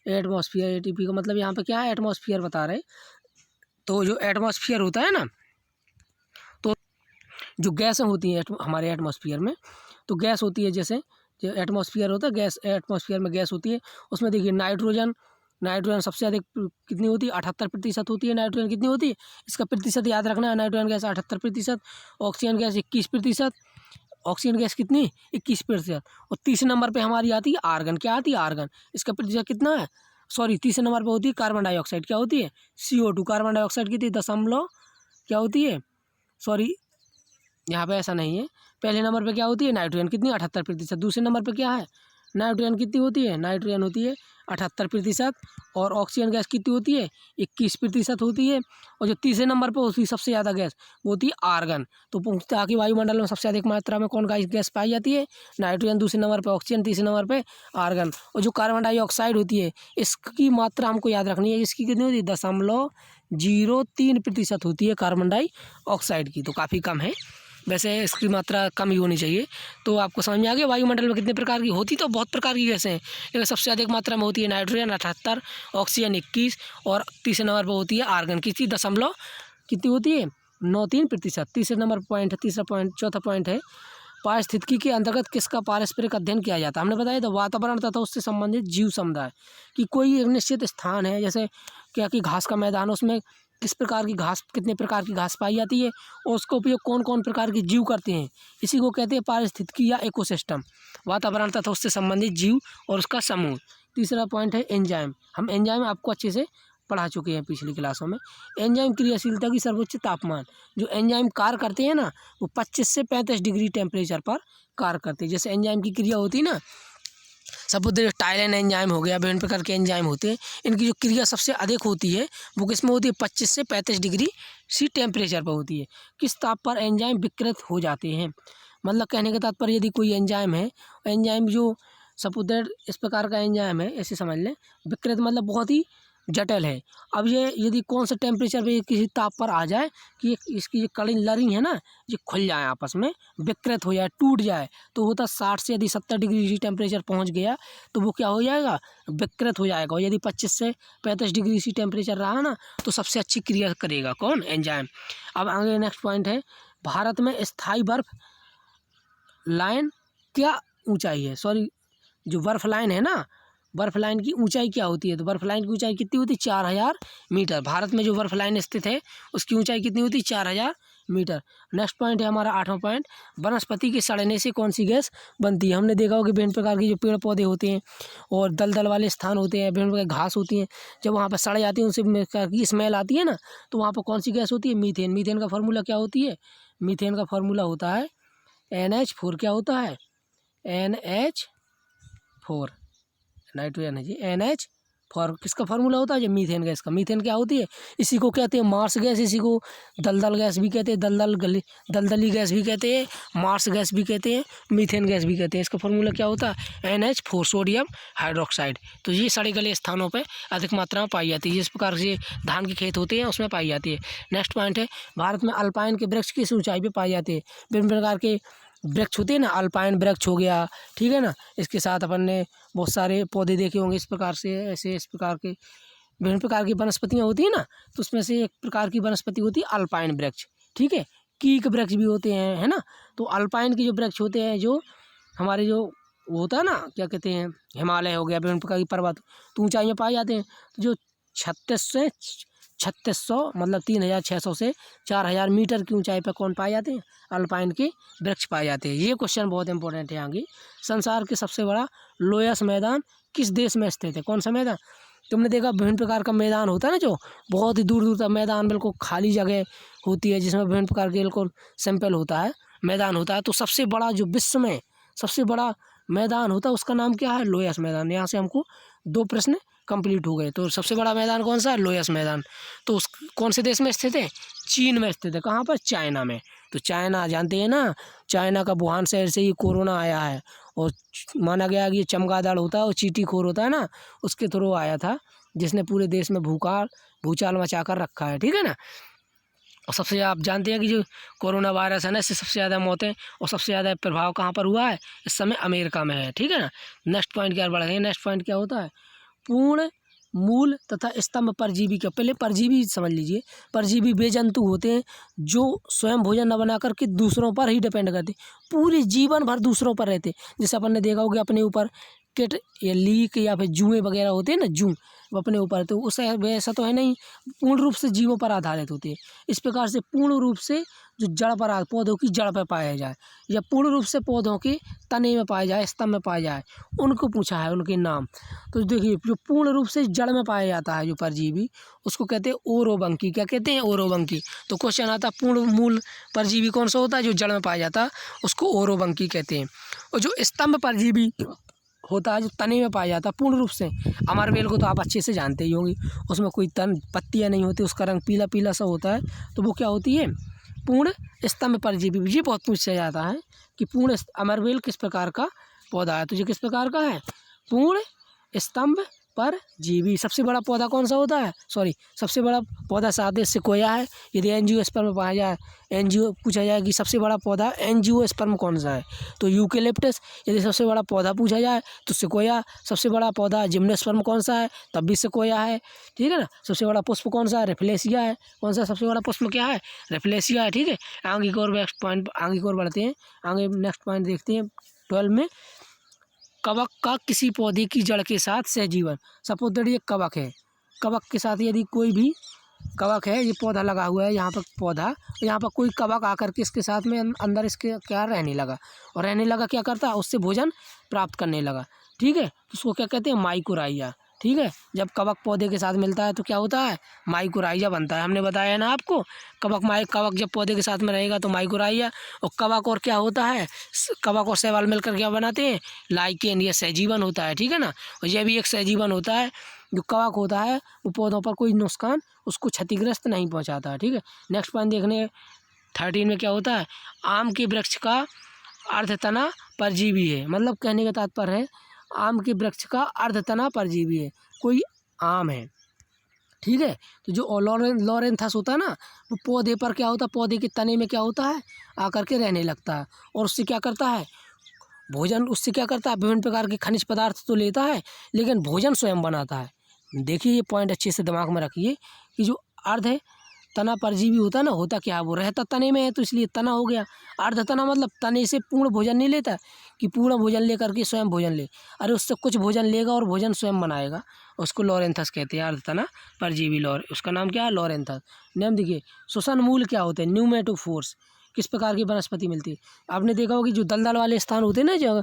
एटमॉस्फेयर एटीपी का मतलब यहाँ पे क्या है, एटमॉस्फेयर बता रहे। तो जो एटमॉस्फेयर होता है ना, तो जो गैसें होती हैं हमारे एटमॉस्फेयर में, तो गैस होती है, जैसे जो एटमॉस्फेयर होता है, गैस, एटमॉस्फेयर में गैस होती है। उसमें देखिए नाइट्रोजन, नाइट्रोजन सबसे अधिक कितनी होती है, 78% होती है। नाइट्रोजन कितनी होती है, इसका प्रतिशत याद रखना है। Nitrogen gas 78%, oxygen gas 21%, oxygen gas कितनी 21%। और तीसरे नंबर पे हमारी आती है आर्गन। क्या आती है, आर्गन। इसका प्रतिशत कितना है, सॉरी तीसरे नंबर पे होती है कार्बन डाइऑक्साइड। क्या होती है, CO2। कार्बन डाइऑक्साइड कितनी, दशमलव क्या होती है, सॉरी यहाँ पे ऐसा नहीं है। पहले नंबर पे क्या होती है, नाइट्रोजन कितनी 78%। दूसरे नंबर पे क्या है, नाइट्रोजन कितनी होती है, नाइट्रोजन होती है 78%। और ऑक्सीजन गैस कितनी होती है, 21% होती है। और जो तीसरे नंबर पे होती है सबसे ज़्यादा गैस, वो होती है आर्गन। तो पूछता है कि वायुमंडल में सबसे अधिक मात्रा में कौन सा गैस पाई जाती है, नाइट्रोजन। दूसरे नंबर पे ऑक्सीजन, तीसरे नंबर पे आर्गन। और जो कार्बन डाइऑक्साइड होती है, इसकी मात्रा हमको याद रखनी है। इसकी कितनी होती है, 0.03% होती है कार्बन डाइऑक्साइड की। तो काफ़ी कम है, वैसे इसकी मात्रा कम ही होनी चाहिए। तो आपको समझ में आ गया वायुमंडल में कितने प्रकार की होती, तो बहुत प्रकार की गैसें हैं, लेकिन सबसे अधिक मात्रा में होती है नाइट्रोजन 78, ऑक्सीजन 21, और तीसरे नंबर पर होती है आर्गन कितनी, दशमलव कितनी होती है, 93%। तीसरे नंबर पॉइंट है, तीसरा पॉइंट, चौथा पॉइंट है, पारिस्थितिकी के अंतर्गत किसका पारस्परिक अध्ययन किया जाता है। हमने बताया था वातावरण तथा उससे संबंधित जीव समुदाय। कि कोई एक निश्चित स्थान है, जैसे क्या कि घास का मैदान, उसमें किस प्रकार की घास, कितने प्रकार की घास पाई जाती है, और उसका उपयोग कौन कौन प्रकार के जीव करते हैं, इसी को कहते हैं पारिस्थितिकी या इकोसिस्टम। वातावरण तथा उससे संबंधित जीव और उसका समूह। तीसरा पॉइंट है एंजाइम। हम एंजाइम आपको अच्छे से पढ़ा चुके हैं पिछली क्लासों में। एंजाइम क्रियाशीलता की सर्वोच्च तापमान। जो एंजाइम कार्य करते हैं ना, वो 25 से 35 डिग्री टेम्परेचर पर कार्य करते हैं। जैसे एंजाइम की क्रिया होती है ना, सपोज टाइलिन एंजाइम हो गया, विभिन्न प्रकार के एंजाइम होते हैं, इनकी जो क्रिया सबसे अधिक होती है वो किसमें होती है, 25 से 35 डिग्री सी टेम्परेचर पर होती है। किस ताप पर एंजाइम विकृत हो जाते हैं, मतलब कहने का तात्पर्य यदि कोई एंजाइम है, एंजाइम जो सपोज इस प्रकार का एंजाइम है, ऐसे समझ लें, विकृत मतलब बहुत ही जटिल है। अब ये यदि कौन सा टेम्परेचर पे किसी ताप पर आ जाए कि इसकी जो कड़ी लरी है ना, ये खुल जाए, आपस में विकृत हो जाए, टूट जाए, तो होता 60 से यदि 70 डिग्री टेम्परेचर पहुंच गया तो वो क्या हो जाएगा, विकृत हो जाएगा। और यदि 25 से 35 डिग्री सी टेम्परेचर रहा ना, तो सबसे अच्छी क्रिया करेगा कौन, एंजाइम। अब आगे नेक्स्ट पॉइंट है, भारत में स्थायी बर्फ लाइन क्या ऊंचाई है, सॉरी जो बर्फ लाइन है ना, बर्फ लाइन की ऊंचाई क्या होती है, तो बर्फ लाइन की ऊंचाई कितनी होती है, 4000 मीटर। भारत में जो बर्फ लाइन स्थित है उसकी ऊंचाई कितनी होती है, 4000 मीटर। नेक्स्ट पॉइंट है हमारा 8वां पॉइंट, वनस्पति के सड़ने से कौन सी गैस बनती है। हमने देखा होगा कि विभिन्न प्रकार के जो पेड़ पौधे होते हैं और दलदल वाले स्थान होते हैं, विभिन्न प्रकार की घास होती हैं, जब वहाँ पर सड़ जाती है, उनसे स्मेल आती है ना, तो वहाँ पर कौन सी गैस होती है, मीथेन। मीथेन का फार्मूला क्या होती है, मीथेन का फार्मूला होता है NH4। क्या होता है, NH4, नाइट्रोजन है जी, NH4 किसका फार्मूला होता है, जो मीथेन गैस का। मीथेन क्या होती है, इसी को कहते हैं मार्स गैस, इसी को दलदल गैस भी कहते हैं, दलदली गैस भी कहते हैं, मार्स गैस भी कहते हैं, मीथेन गैस भी कहते हैं। इसका फार्मूला क्या होता है, NH4, सोडियम हाइड्रोक्साइड। तो ये सड़े गले स्थानों पर अधिक मात्रा में पाई जाती है, जिस प्रकार से धान के खेत होते हैं उसमें पाई जाती है। नेक्स्ट पॉइंट है, भारत में अल्पाइन के वृक्ष किस ऊंचाई पर पाए जाते हैं। विभिन्न प्रकार के वृक्ष होते हैं ना, अल्पाइन वृक्ष हो गया, ठीक है ना। इसके साथ अपन ने बहुत सारे पौधे देखे होंगे इस प्रकार से, ऐसे इस प्रकार के विभिन्न प्रकार की वनस्पतियाँ होती हैं ना, तो उसमें से एक प्रकार की वनस्पति होती है अल्पाइन वृक्ष, ठीक है। कीक वृक्ष भी होते हैं, है ना। तो अल्पाइन के जो वृक्ष होते हैं, जो हमारे जो वो होता है ना, क्या कहते हैं, हिमालय हो गया, विभिन्न प्रकार की पर्वत, तो ऊंचाई में पाए जाते हैं। तो जो 3600 मतलब 3600 से 4000 मीटर की ऊंचाई पर कौन पाए जाते हैं, अल्पाइन के वृक्ष पाए जाते हैं। ये क्वेश्चन बहुत इंपॉर्टेंट है आगे। संसार के सबसे बड़ा लोयस मैदान किस देश में स्थित है, कौन सा मैदान। तुमने देखा विभिन्न प्रकार का मैदान होता है ना, जो बहुत ही दूर दूर तक मैदान, बिल्कुल खाली जगह होती है, जिसमें विभिन्न प्रकार के बिल्कुल सैंपल होता है, मैदान होता है। तो सबसे बड़ा जो विश्व में सबसे बड़ा मैदान होता है उसका नाम क्या है, लोयस मैदान। यहाँ से हमको 2 प्रश्न कंप्लीट हो गए। तो सबसे बड़ा मैदान कौन सा है, लोयस मैदान। तो उस कौन से देश में स्थित है, चीन में स्थित है। कहाँ पर, चाइना में। तो चाइना जानते हैं ना, चाइना का वुहान शहर से ही कोरोना आया है, और माना गया कि ये चमगादड़ होता है और चींटीखोर होता है ना, उसके थ्रू आया था, जिसने पूरे देश में भूचाल मचा कर रखा है, ठीक है ना। और सबसे ज़्यादा आप जानते हैं कि जो कोरोना वायरस है ना, इससे सबसे ज़्यादा मौतें और सबसे ज़्यादा प्रभाव कहाँ पर हुआ है, इस समय अमेरिका में है। ठीक है ना। नेक्स्ट पॉइंट क्या बढ़ गए, नेक्स्ट पॉइंट क्या होता है, पूर्ण मूल तथा स्तंभ परजीवी का। पहले परजीवी समझ लीजिए, परजीवी वे जंतु होते हैं जो स्वयं भोजन न बना करके दूसरों पर ही डिपेंड करते, पूरे जीवन भर दूसरों पर रहते। जैसे अपन ने देखा होगा अपने ऊपर किट या लीक या फिर जुएँ वगैरह होते हैं ना, जू वो अपने ऊपर, तो उस वैसा तो है नहीं, पूर्ण रूप से जीवों पर आधारित होते हैं। इस प्रकार से पूर्ण रूप से जो जड़ पर पौधों की जड़ पर पाया जाए या पूर्ण रूप से पौधों के तने में पाया जाए, स्तंभ में पाया जाए, उनको पूछा है, उनके नाम। तो देखिए, जो पूर्ण रूप से जड़ में पाया जाता है जो परजीवी, उसको कहते हैं ओरोबंकी। क्या कहते हैं, ओरोबंकी। तो क्वेश्चन आता है पूर्ण मूल परजीवी कौन सा होता है, जो जड़ में पाया जाता है, उसको ओरोबंकी कहते हैं। और जो स्तंभ परजीवी होता है, जो तने में पाया जाता है पूर्ण रूप से, अमरबेल को तो आप अच्छे से जानते ही होंगे, उसमें कोई तन पत्तियाँ नहीं होती, उसका रंग पीला पीला सा होता है, तो वो क्या होती है, पूर्ण स्तंभ परजीवी। ये बहुत पूछा जाता है कि पूर्ण अमरबेल किस प्रकार का पौधा है, तो ये किस प्रकार का है, पूर्ण स्तंभ परजीवी। सबसे बड़ा पौधा कौन सा होता है, सबसे बड़ा पौधा सादे सिकोया है। यदि एंजियोस्पर्म में पाया जाए, पूछा जाए कि सबसे बड़ा पौधा एंजियोस्पर्म कौन सा है, तो यूकेलिप्टस। यदि सबसे बड़ा पौधा पूछा जाए तो सिकोया। सबसे बड़ा पौधा जिम्नोस्पर्म कौन सा है, तब भी सिकोया है। ठीक है ना। सबसे बड़ा पुष्प कौन सा है, रेफ्लेसिया है। कौन सा सबसे बड़ा पुष्प क्या है, रेफ्लेसिया है। ठीक है। आगे की ओर नेक्स्ट पॉइंट, आगे की ओर बढ़ते हैं, आगे नेक्स्ट पॉइंट देखते हैं 12 में। कवक का किसी पौधे की जड़ के साथ सहजीवन। सपोज दैट ये कवक है, कवक के साथ यदि कोई भी कवक है, ये पौधा लगा हुआ है यहाँ पर पौधा, यहाँ पर कोई कवक आकर के इसके साथ में अंदर इसके क्या रहने लगा, और रहने लगा क्या करता है, उससे भोजन प्राप्त करने लगा। ठीक है। तो उसको क्या कहते हैं, माइकोराइजा। ठीक है। जब कवक पौधे के साथ मिलता है तो क्या होता है, माइकोराइजा बनता है। हमने बताया ना आपको, कवक जब पौधे के साथ में रहेगा तो माइकोराइजा। और कवक और क्या होता है, कवक और शैवाल मिलकर क्या बनाते हैं, लाइकेन, या सहजीवन होता है। ठीक है ना। और यह भी एक सहजीवन होता है। जो कवक होता है वो पौधों पर कोई नुकसान, उसको क्षतिग्रस्त नहीं पहुंचाता है। ठीक है। नेक्स्ट पॉइंट देखने 13 में क्या होता है, आम के वृक्ष का अर्धतना परजीवी है। मतलब कहने का तात्पर्य है, आम के वृक्ष का अर्धतना परजीवी है। कोई आम है, ठीक है, तो जो लॉरेंथस होता है ना, वो पौधे पर क्या होता है, पौधे के तने में क्या होता है, आकर के रहने लगता है, और उससे क्या करता है, भोजन, उससे क्या करता है, विभिन्न प्रकार के खनिज पदार्थ तो लेता है, लेकिन भोजन स्वयं बनाता है। देखिए ये पॉइंट अच्छे से दिमाग में रखिए कि जो अर्ध है तना परजीवी होता है ना, होता क्या है, वो रहता तने में है, तो इसलिए तना हो गया। अर्ध तना मतलब तने से पूर्ण भोजन नहीं लेता कि पूर्ण भोजन लेकर के स्वयं भोजन ले, अरे उससे कुछ भोजन लेगा और भोजन स्वयं बनाएगा, उसको लॉरेंथस कहते हैं, अर्ध तना परजीवी। उसका नाम क्या है, लॉरेंथस। नेम देखिए, श्वसन मूल क्या होते हैं, न्यूमेटोफोर्स। किस प्रकार की वनस्पति मिलती है, आपने देखा होगा कि जो दलदल वाले स्थान होते हैं ना, जो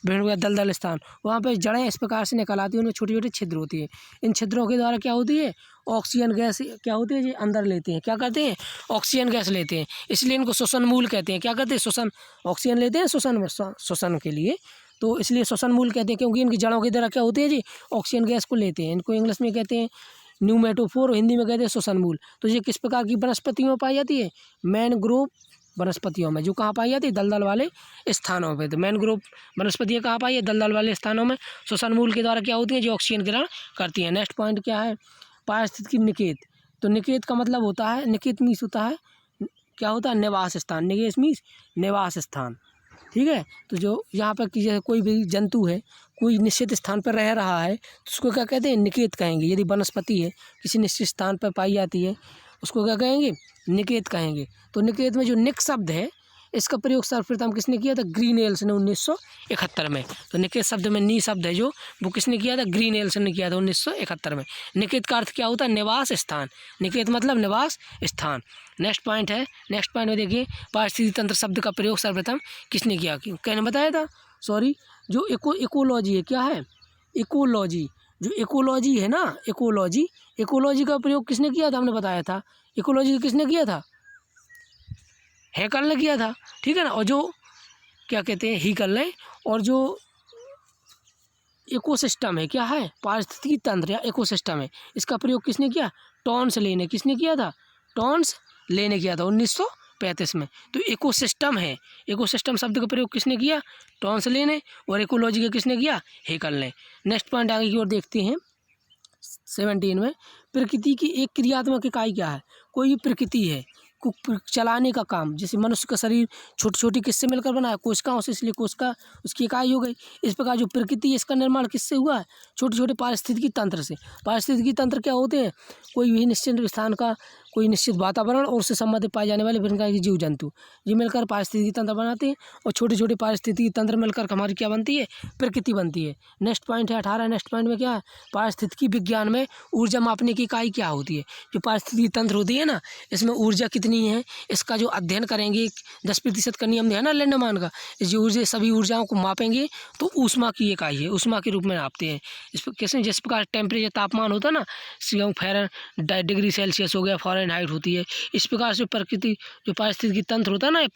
भेड़ का दलदल स्थान, वहाँ पर जड़ें इस प्रकार से निकल आती है, उनमें छोटे छोटे छिद्र होती है। इन छिद्रों के द्वारा क्या होती है, ऑक्सीजन गैस क्या होती है जी, अंदर लेते हैं, क्या करते हैं, ऑक्सीजन गैस लेते हैं, इसलिए इनको श्वसन मूल कहते हैं। क्या करते हैं, श्वसन, ऑक्सीजन लेते हैं श्वसन के लिए, तो इसलिए श्वसन मूल कहते हैं, क्योंकि इनकी जड़ों की तरह क्या होती है जी, ऑक्सीजन गैस को लेते हैं। इनको इंग्लिश में कहते हैं न्यूमेटोफोर, हिंदी में कहते हैं श्वसन मूल। तो ये किस प्रकार की वनस्पतियों में पाई जाती है, मैनग्रोव वनस्पतियों में, जो कहाँ पाई जाती है, दलदल वाले स्थानों पे। तो मैनग्रोव वनस्पतियाँ कहाँ पाई है, दलदल वाले स्थानों में। श्वसन मूल के द्वारा क्या होती है, जो ऑक्सीजन ग्रहण करती हैं। नेक्स्ट पॉइंट क्या है, पारिस्थितिकी निकेत। तो निकेत का मतलब होता है, निकेत मीन्स होता है, क्या होता है, निवास स्थान। निकेत मीन्स निवास स्थान। ठीक है। तो जो यहाँ पर जैसे कोई भी जंतु है, कोई निश्चित स्थान पर रह रहा है, तो उसको क्या कहते हैं, निकेत कहेंगे। यदि वनस्पति है किसी निश्चित स्थान पर पाई जाती है, उसको क्या कहेंगे, निकेत कहेंगे। तो निकेत में जो निक शब्द है, इसका प्रयोग सर्वप्रथम किसने किया था, ग्रीनएल्स ने 1971 में। तो निकेत शब्द में नी शब्द है जो, वो किसने किया था, ग्रीनएल्स ने किया था 1971 में। निकेत का अर्थ क्या होता है, निवास स्थान। निकेत मतलब निवास स्थान। नेक्स्ट पॉइंट है, नेक्स्ट पॉइंट में देखिए, पारिस्थितिकी तंत्र शब्द का प्रयोग सर्वप्रथम किसने किया, कहने बताया था, जो इकोलॉजी है, क्या है, इकोलॉजी। जो इकोलॉजी है ना, इकोलॉजी का प्रयोग किसने किया था, हमने बताया था, इकोलॉजी किसने किया था, हैकल ने किया था। ठीक है ना। और जो क्या कहते हैं, हीकल ने। और जो इकोसिस्टम है, क्या है, पारिस्थितिकी तंत्र या इकोसिस्टम है, इसका प्रयोग किसने किया, टॉन्सले ने। किसने किया था, टॉन्सले ने किया था 1935 में। तो इकोसिस्टम है, इकोसिस्टम शब्द का प्रयोग किसने किया, टॉन्सले ने। और इकोलॉजी का किसने किया, हैकल ने। नेक्स्ट पॉइंट आगे की ओर देखते हैं 17 में, प्रकृति की एक क्रियात्मक इकाई क्या है। कोई भी प्रकृति है, को चलाने का काम, जैसे मनुष्य का शरीर छोटी छोटी किससे मिलकर बना है, कोशिकाओं से, इसलिए कोशिका उसकी इकाई हो गई। इस प्रकार जो प्रकृति है इसका निर्माण किससे हुआ है, छोटे छोटे पारिस्थितिकी तंत्र से। पारिस्थितिकी तंत्र क्या होते हैं, कोई भी निश्चित स्थान का कोई निश्चित वातावरण और उससे संबंधित पाए जाने वाले विभिन्न प्रकार के जीव जंतु, ये मिलकर पारिस्थितिकी तंत्र बनाते हैं। और छोटे छोटे पारिस्थितिकी तंत्र मिलकर हमारी क्या बनती है, प्रकृति बनती है। नेक्स्ट पॉइंट है 18। नेक्स्ट पॉइंट में क्या है, पारिस्थितिकी विज्ञान में ऊर्जा मापने की इकाई क्या होती है। जो पारिस्थितिकी तंत्र होती है ना, इसमें ऊर्जा कितनी है इसका जो अध्ययन करेंगे, 10% का नियम है ना लेंडमान का, इस जो ऊर्जा सभी ऊर्जाओं को मापेंगे तो ऊष्मा की इकाई है, ऊष्मा के रूप में नापते हैं। इस पर कैसे, जिस प्रकार टेम्परेचर तापमान होता है ना, फ़ारेनहाइट डिग्री सेल्सियस हो गया, फ़ारेनहाइट होती है। इस प्रकार से प्रकृति जो पारिस्थितिकी तंत्र होता है ना,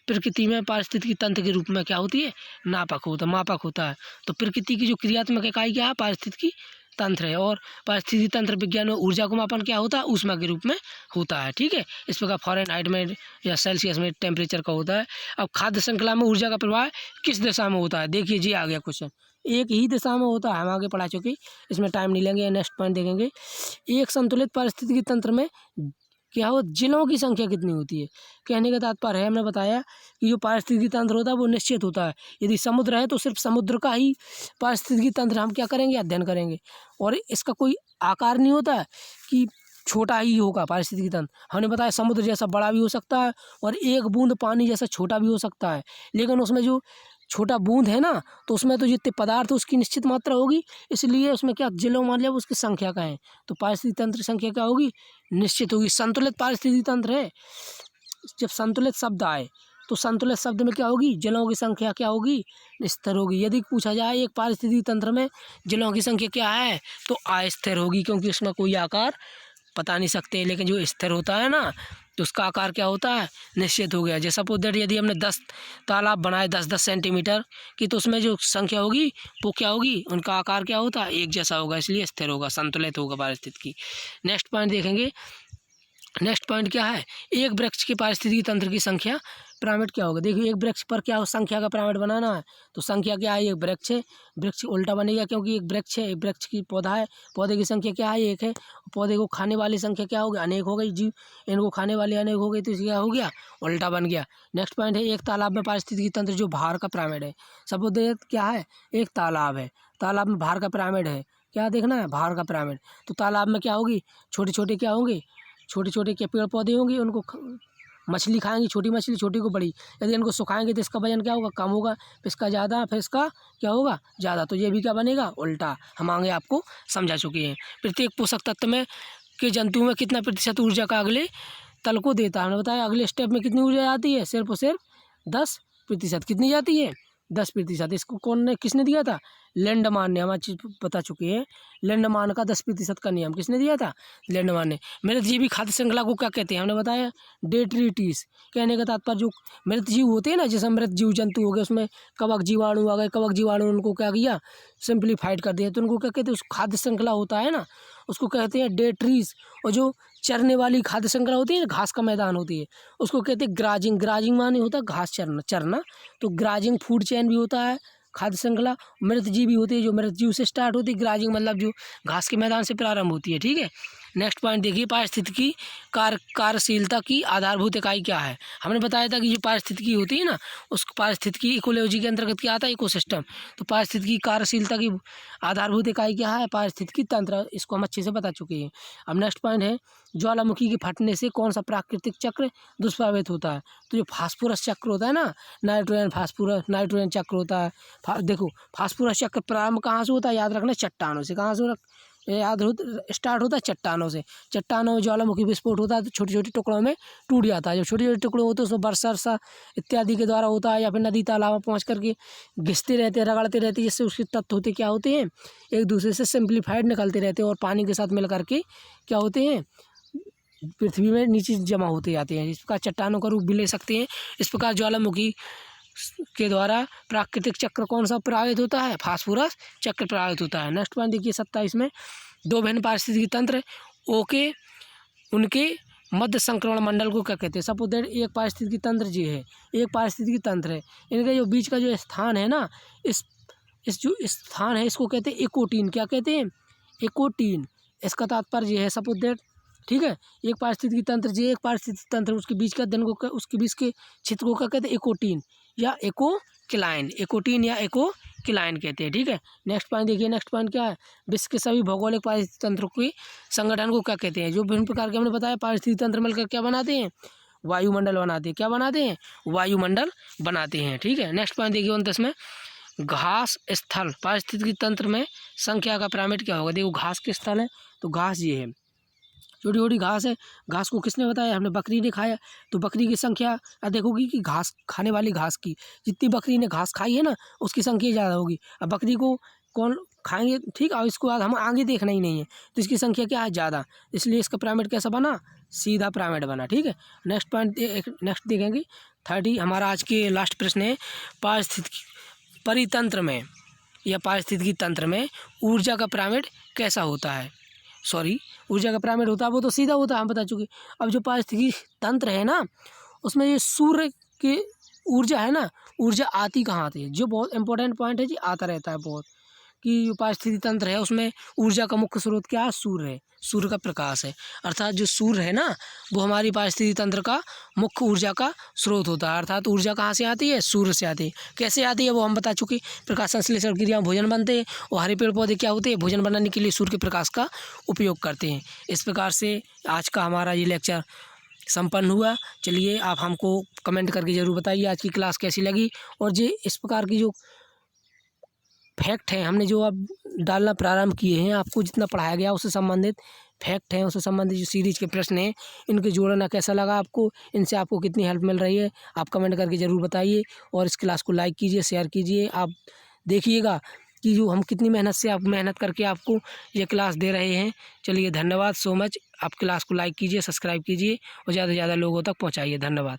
प्रकृति में पारिस्थितिकी तंत्र के रूप में क्या होती है, मापक होता है। तो प्रकृति की जो क्रियात्मक इकाई क्या है, पारिस्थितिकी तंत्र है। और पारिस्थितिकी तंत्र विज्ञान में ऊर्जा को मापन क्या होता है, ऊष्मा के रूप में होता है। ठीक है, इस प्रकार फ़ारेनहाइट में या सेल्सियस में टेम्परेचर का होता है। अब खाद्य श्रृंखला में ऊर्जा का प्रवाह किस दिशा में होता है, देखिए जी आ गया क्वेश्चन, एक ही दिशा में होता है, हम आगे पढ़ा चुके, इसमें टाइम नहीं लेंगे। नेक्स्ट पॉइंट देखेंगे, एक संतुलित पारिस्थितिकी तंत्र में क्या हो, जिलों की संख्या कितनी होती है। कहने का तात्पर्य है, हमने बताया कि जो पारिस्थितिकी तंत्र होता है वो निश्चित होता है। यदि समुद्र है तो सिर्फ समुद्र का ही पारिस्थितिकी तंत्र हम क्या करेंगे, अध्ययन करेंगे। और इसका कोई आकार नहीं होता है कि छोटा ही होगा पारिस्थितिकी तंत्र। हमने बताया समुद्र जैसा बड़ा भी हो सकता है और एक बूंद पानी जैसा छोटा भी हो सकता है, लेकिन उसमें जो छोटा बूंद है ना, तो उसमें तो जितने पदार्थ उसकी निश्चित मात्रा होगी, इसलिए उसमें क्या जिलों मान लिया उसकी संख्या का है, तो पारिस्थितिकी तंत्र संख्या क्या होगी, निश्चित होगी। संतुलित पारिस्थितिकी तंत्र है। जब संतुलित शब्द आए तो संतुलित शब्द में क्या होगी, जिलों की संख्या क्या होगी, स्थिर होगी। यदि पूछा जाए एक पारिस्थितिकी तंत्र में जिलों की संख्या क्या है, तो अस्थिर होगी, क्योंकि उसमें कोई आकार बता नहीं सकते। लेकिन जो स्थिर होता है ना, तो उसका आकार क्या होता है, निश्चित हो गया। जैसा सपोज दैट यदि हमने 10 तालाब बनाए 10-10 सेंटीमीटर की, तो उसमें जो संख्या होगी वो क्या होगी, उनका आकार क्या होता है, एक जैसा होगा, इसलिए स्थिर होगा, संतुलित होगा पारिस्थितिकी। नेक्स्ट पॉइंट देखेंगे, नेक्स्ट पॉइंट क्या है, एक वृक्ष के पारिस्थितिकी तंत्र की संख्या पिरामिड क्या होगा। देखिए एक वृक्ष पर क्या हो, संख्या का पिरामिड बनाना है, तो संख्या क्या है, एक वृक्ष है, वृक्ष उल्टा बनेगा क्योंकि एक वृक्ष है, एक वृक्ष की पौधा है, पौधे की संख्या क्या है, एक है। पौधे को खाने वाली संख्या क्या होगी, अनेक हो गई, जीव इनको खाने वाले अनेक हो गई, तो इसका क्या हो गया, उल्टा बन गया। नेक्स्ट पॉइंट है, एक तालाब में पारिस्थितिकी तंत्र जो बाहर का पिरामिड है। सपोज क्या है, एक तालाब है, तालाब में बाहर का पिरामिड है, क्या देखना है, बाहर का पिरामिड। तो तालाब में क्या होगी, छोटे छोटे क्या होंगे, छोटे छोटे क्या पेड़ पौधे होंगे, उनको मछली खाएंगी, छोटी मछली छोटी को बड़ी। यदि इनको सुखाएंगे तो इसका वजन क्या होगा, कम होगा, फिर इसका ज़्यादा, फिर इसका क्या होगा, ज़्यादा, तो ये भी क्या बनेगा, उल्टा। हम आगे आपको समझा चुके हैं। प्रत्येक पोषक तत्व में के जंतुओं में कितना प्रतिशत ऊर्जा का अगले तल को देता है, हमने बताया अगले स्टेप में कितनी ऊर्जा आती है, सिर्फ और सिर्फ 10%। कितनी जाती है, 10%। इसको कौन ने, किसने दिया था, लेंडमान ने। हम आज चीज़ बता चुके हैं, लेंडमान का 10% का नियम किसने दिया था, लेंडमान ने। मृतजीवी खाद्य श्रृंखला को क्या कहते हैं, हमने बताया डेट्रिटिस। कहने का तात्पर्य जो मृत जीव होते हैं ना, जैसे मृत जीव जंतु हो गए, उसमें कवक जीवाणु आ गए, कवक जीवाणु उनको क्या किया, सिंप्लीफाइड कर दिया, तो उनको क्या कहते हैं, उस खाद्य श्रृंखला होता है ना, उसको कहते हैं डेट्रीज। और जो चरने वाली खाद्य श्रृंखला होती है ना, घास का मैदान होती है, उसको कहते हैं ग्राजिंग। ग्राजिंग माने होता है घास चरना, तो ग्राजिंग फूड चेन भी होता है खाद्य श्रृंखला। मृत जीव भी होती है, जो मृत जीव से स्टार्ट होती है, ग्राजिंग मतलब जो घास के मैदान से प्रारंभ होती है। ठीक है, नेक्स्ट पॉइंट देखिए, पारिस्थितिकी कार्यशीलता की आधारभूत इकाई क्या है। हमने बताया था कि जो पारिस्थितिकी होती है ना, उस पारिस्थितिकी इकोलॉजी के अंतर्गत क्या आता है, इकोसिस्टम। तो पारिस्थितिकी कार्यशीलता की आधारभूत इकाई क्या है, पारिस्थितिकी तंत्र। इसको हम अच्छे से बता चुके हैं। अब नेक्स्ट पॉइंट है, ज्वालामुखी के फटने से कौन सा प्राकृतिक चक्र दुष्प्रभावित होता है। तो जो फास्फोरस चक्र होता है ना, नाइट्रोजन फास्फोरस नाइट्रोजन चक्र होता है। देखो फास्फोरस चक्र प्रारंभ कहाँ से होता है, याद रखना, चट्टानों से। कहाँ से याद हो, स्टार्ट होता है चट्टानों से। चट्टानों में ज्वालामुखी विस्फोट होता है तो छोटे छोटे टुकड़ों में टूट जाता है। जब छोटे छोटे टुकड़े होते हैं उसमें वर्षा इत्यादि के द्वारा होता है, या फिर नदी तालाब में पहुँच करके घिसते रहते हैं, रगड़ते रहते हैं, जिससे उसके तत्व होते क्या होते हैं, एक दूसरे से सिंप्लीफाइड निकलते रहते हैं और पानी के साथ मिल करके क्या होते हैं, पृथ्वी में नीचे जमा होते जाते हैं। इस प्रकार चट्टानों का रूप भी ले सकते हैं। इस प्रकार ज्वालामुखी के द्वारा प्राकृतिक चक्र कौन सा प्रभावित होता है, फास्फोरस चक्र प्रभावित होता है। नेक्स्ट पॉइंट देखिए 27 में, दो भिन्न पारिस्थितिकी तंत्र ओके उनके मध्य संक्रमण मंडल को क्या कहते हैं। सपोज दैट एक पारिस्थितिकी तंत्र जी है, एक पारिस्थितिकी तंत्र है, इनके जो बीच का जो स्थान है ना, इस जो स्थान है इसको कहते हैं इकोटीन। क्या कहते हैं, इकोटीन। इसका तात्पर्य है सपोज दैट ठीक है। एक पारिस्थितिकी तंत्र जे एक पारिस्थितिकी तंत्र, उसके बीच का अध्ययन को उसके बीच के क्षेत्र को क्या कहते हैं? इकोटीन या इकोक्लाइन, इकोटीन या इकोक्लाइन कहते हैं, ठीक है। नेक्स्ट पॉइंट देखिए, नेक्स्ट पॉइंट क्या है? विश्व के सभी भौगोलिक पारिस्थितिक तंत्रों के संगठन को क्या कहते हैं? जो विभिन्न प्रकार के हमने बताया पारिस्थितिक तंत्र मिलकर क्या बनाते हैं? वायुमंडल बनाते हैं। क्या बनाते हैं? वायुमंडल बनाते हैं, ठीक है। नेक्स्ट पॉइंट देखिए 29 में, घास स्थल पारिस्थितिकी तंत्र में संख्या का पिरामिड क्या होगा? देखो घास के स्थल है तो घास ये है, छोटी छोटी घास है। घास को किसने बताया? हमने बकरी ने खाया, तो बकरी की संख्या देखोगी कि घास खाने वाली घास की जितनी बकरी ने घास खाई है ना, उसकी संख्या ज़्यादा होगी। अब बकरी को कौन खाएंगे, ठीक है, और इसको बाद हम आगे देखना ही नहीं है, तो इसकी संख्या क्या है? ज़्यादा, इसलिए इसका पिरामिड कैसा बना? सीधा पिरामिड बना, ठीक है। नेक्स्ट पॉइंट नेक्स्ट देखेंगे 30, हमारा आज के लास्ट प्रश्न है, पारिस्थितिकी परितंत्र में या पारिस्थितिकी तंत्र में ऊर्जा का पिरामिड कैसा होता है? सॉरी, ऊर्जा का पिरामिड होता है वो तो सीधा होता है, हम बता चुके। अब जो पारिस्थितिकी तंत्र है ना, उसमें ये सूर्य की ऊर्जा है ना, ऊर्जा आती कहाँ आती है? जो बहुत इंपॉर्टेंट पॉइंट है जी, आता रहता है बहुत, कि जो पारिस्थितिकी तंत्र है उसमें ऊर्जा का मुख्य स्रोत क्या है? सूर्य है, सूर्य का प्रकाश है। अर्थात जो सूर्य है ना, वो हमारी पारिस्थितिकी तंत्र का मुख्य ऊर्जा का स्रोत होता है। अर्थात ऊर्जा कहाँ से आती है? सूर्य से आती है। कैसे आती है वो हम बता चुके, प्रकाश संश्लेषण क्रिया भोजन बनते हैं, और हरे पेड़ पौधे क्या होते हैं? भोजन बनाने के लिए सूर्य के प्रकाश का उपयोग करते हैं। इस प्रकार से आज का हमारा ये लेक्चर संपन्न हुआ। चलिए, आप हमको कमेंट करके ज़रूर बताइए आज की क्लास कैसी लगी, और ये इस प्रकार की जो फैक्ट हैं हमने जो अब डालना प्रारंभ किए हैं, आपको जितना पढ़ाया गया उससे संबंधित फैक्ट हैं, उससे संबंधित जो सीरीज के प्रश्न हैं, इनके जोड़ना कैसा लगा आपको, इनसे आपको कितनी हेल्प मिल रही है, आप कमेंट करके ज़रूर बताइए। और इस क्लास को लाइक कीजिए, शेयर कीजिए। आप देखिएगा कि जो हम कितनी मेहनत करके आपको ये क्लास दे रहे हैं। चलिए, धन्यवाद सो मच। आप क्लास को लाइक कीजिए, सब्सक्राइब कीजिए और ज़्यादा से ज़्यादा लोगों तक पहुँचाइए। धन्यवाद।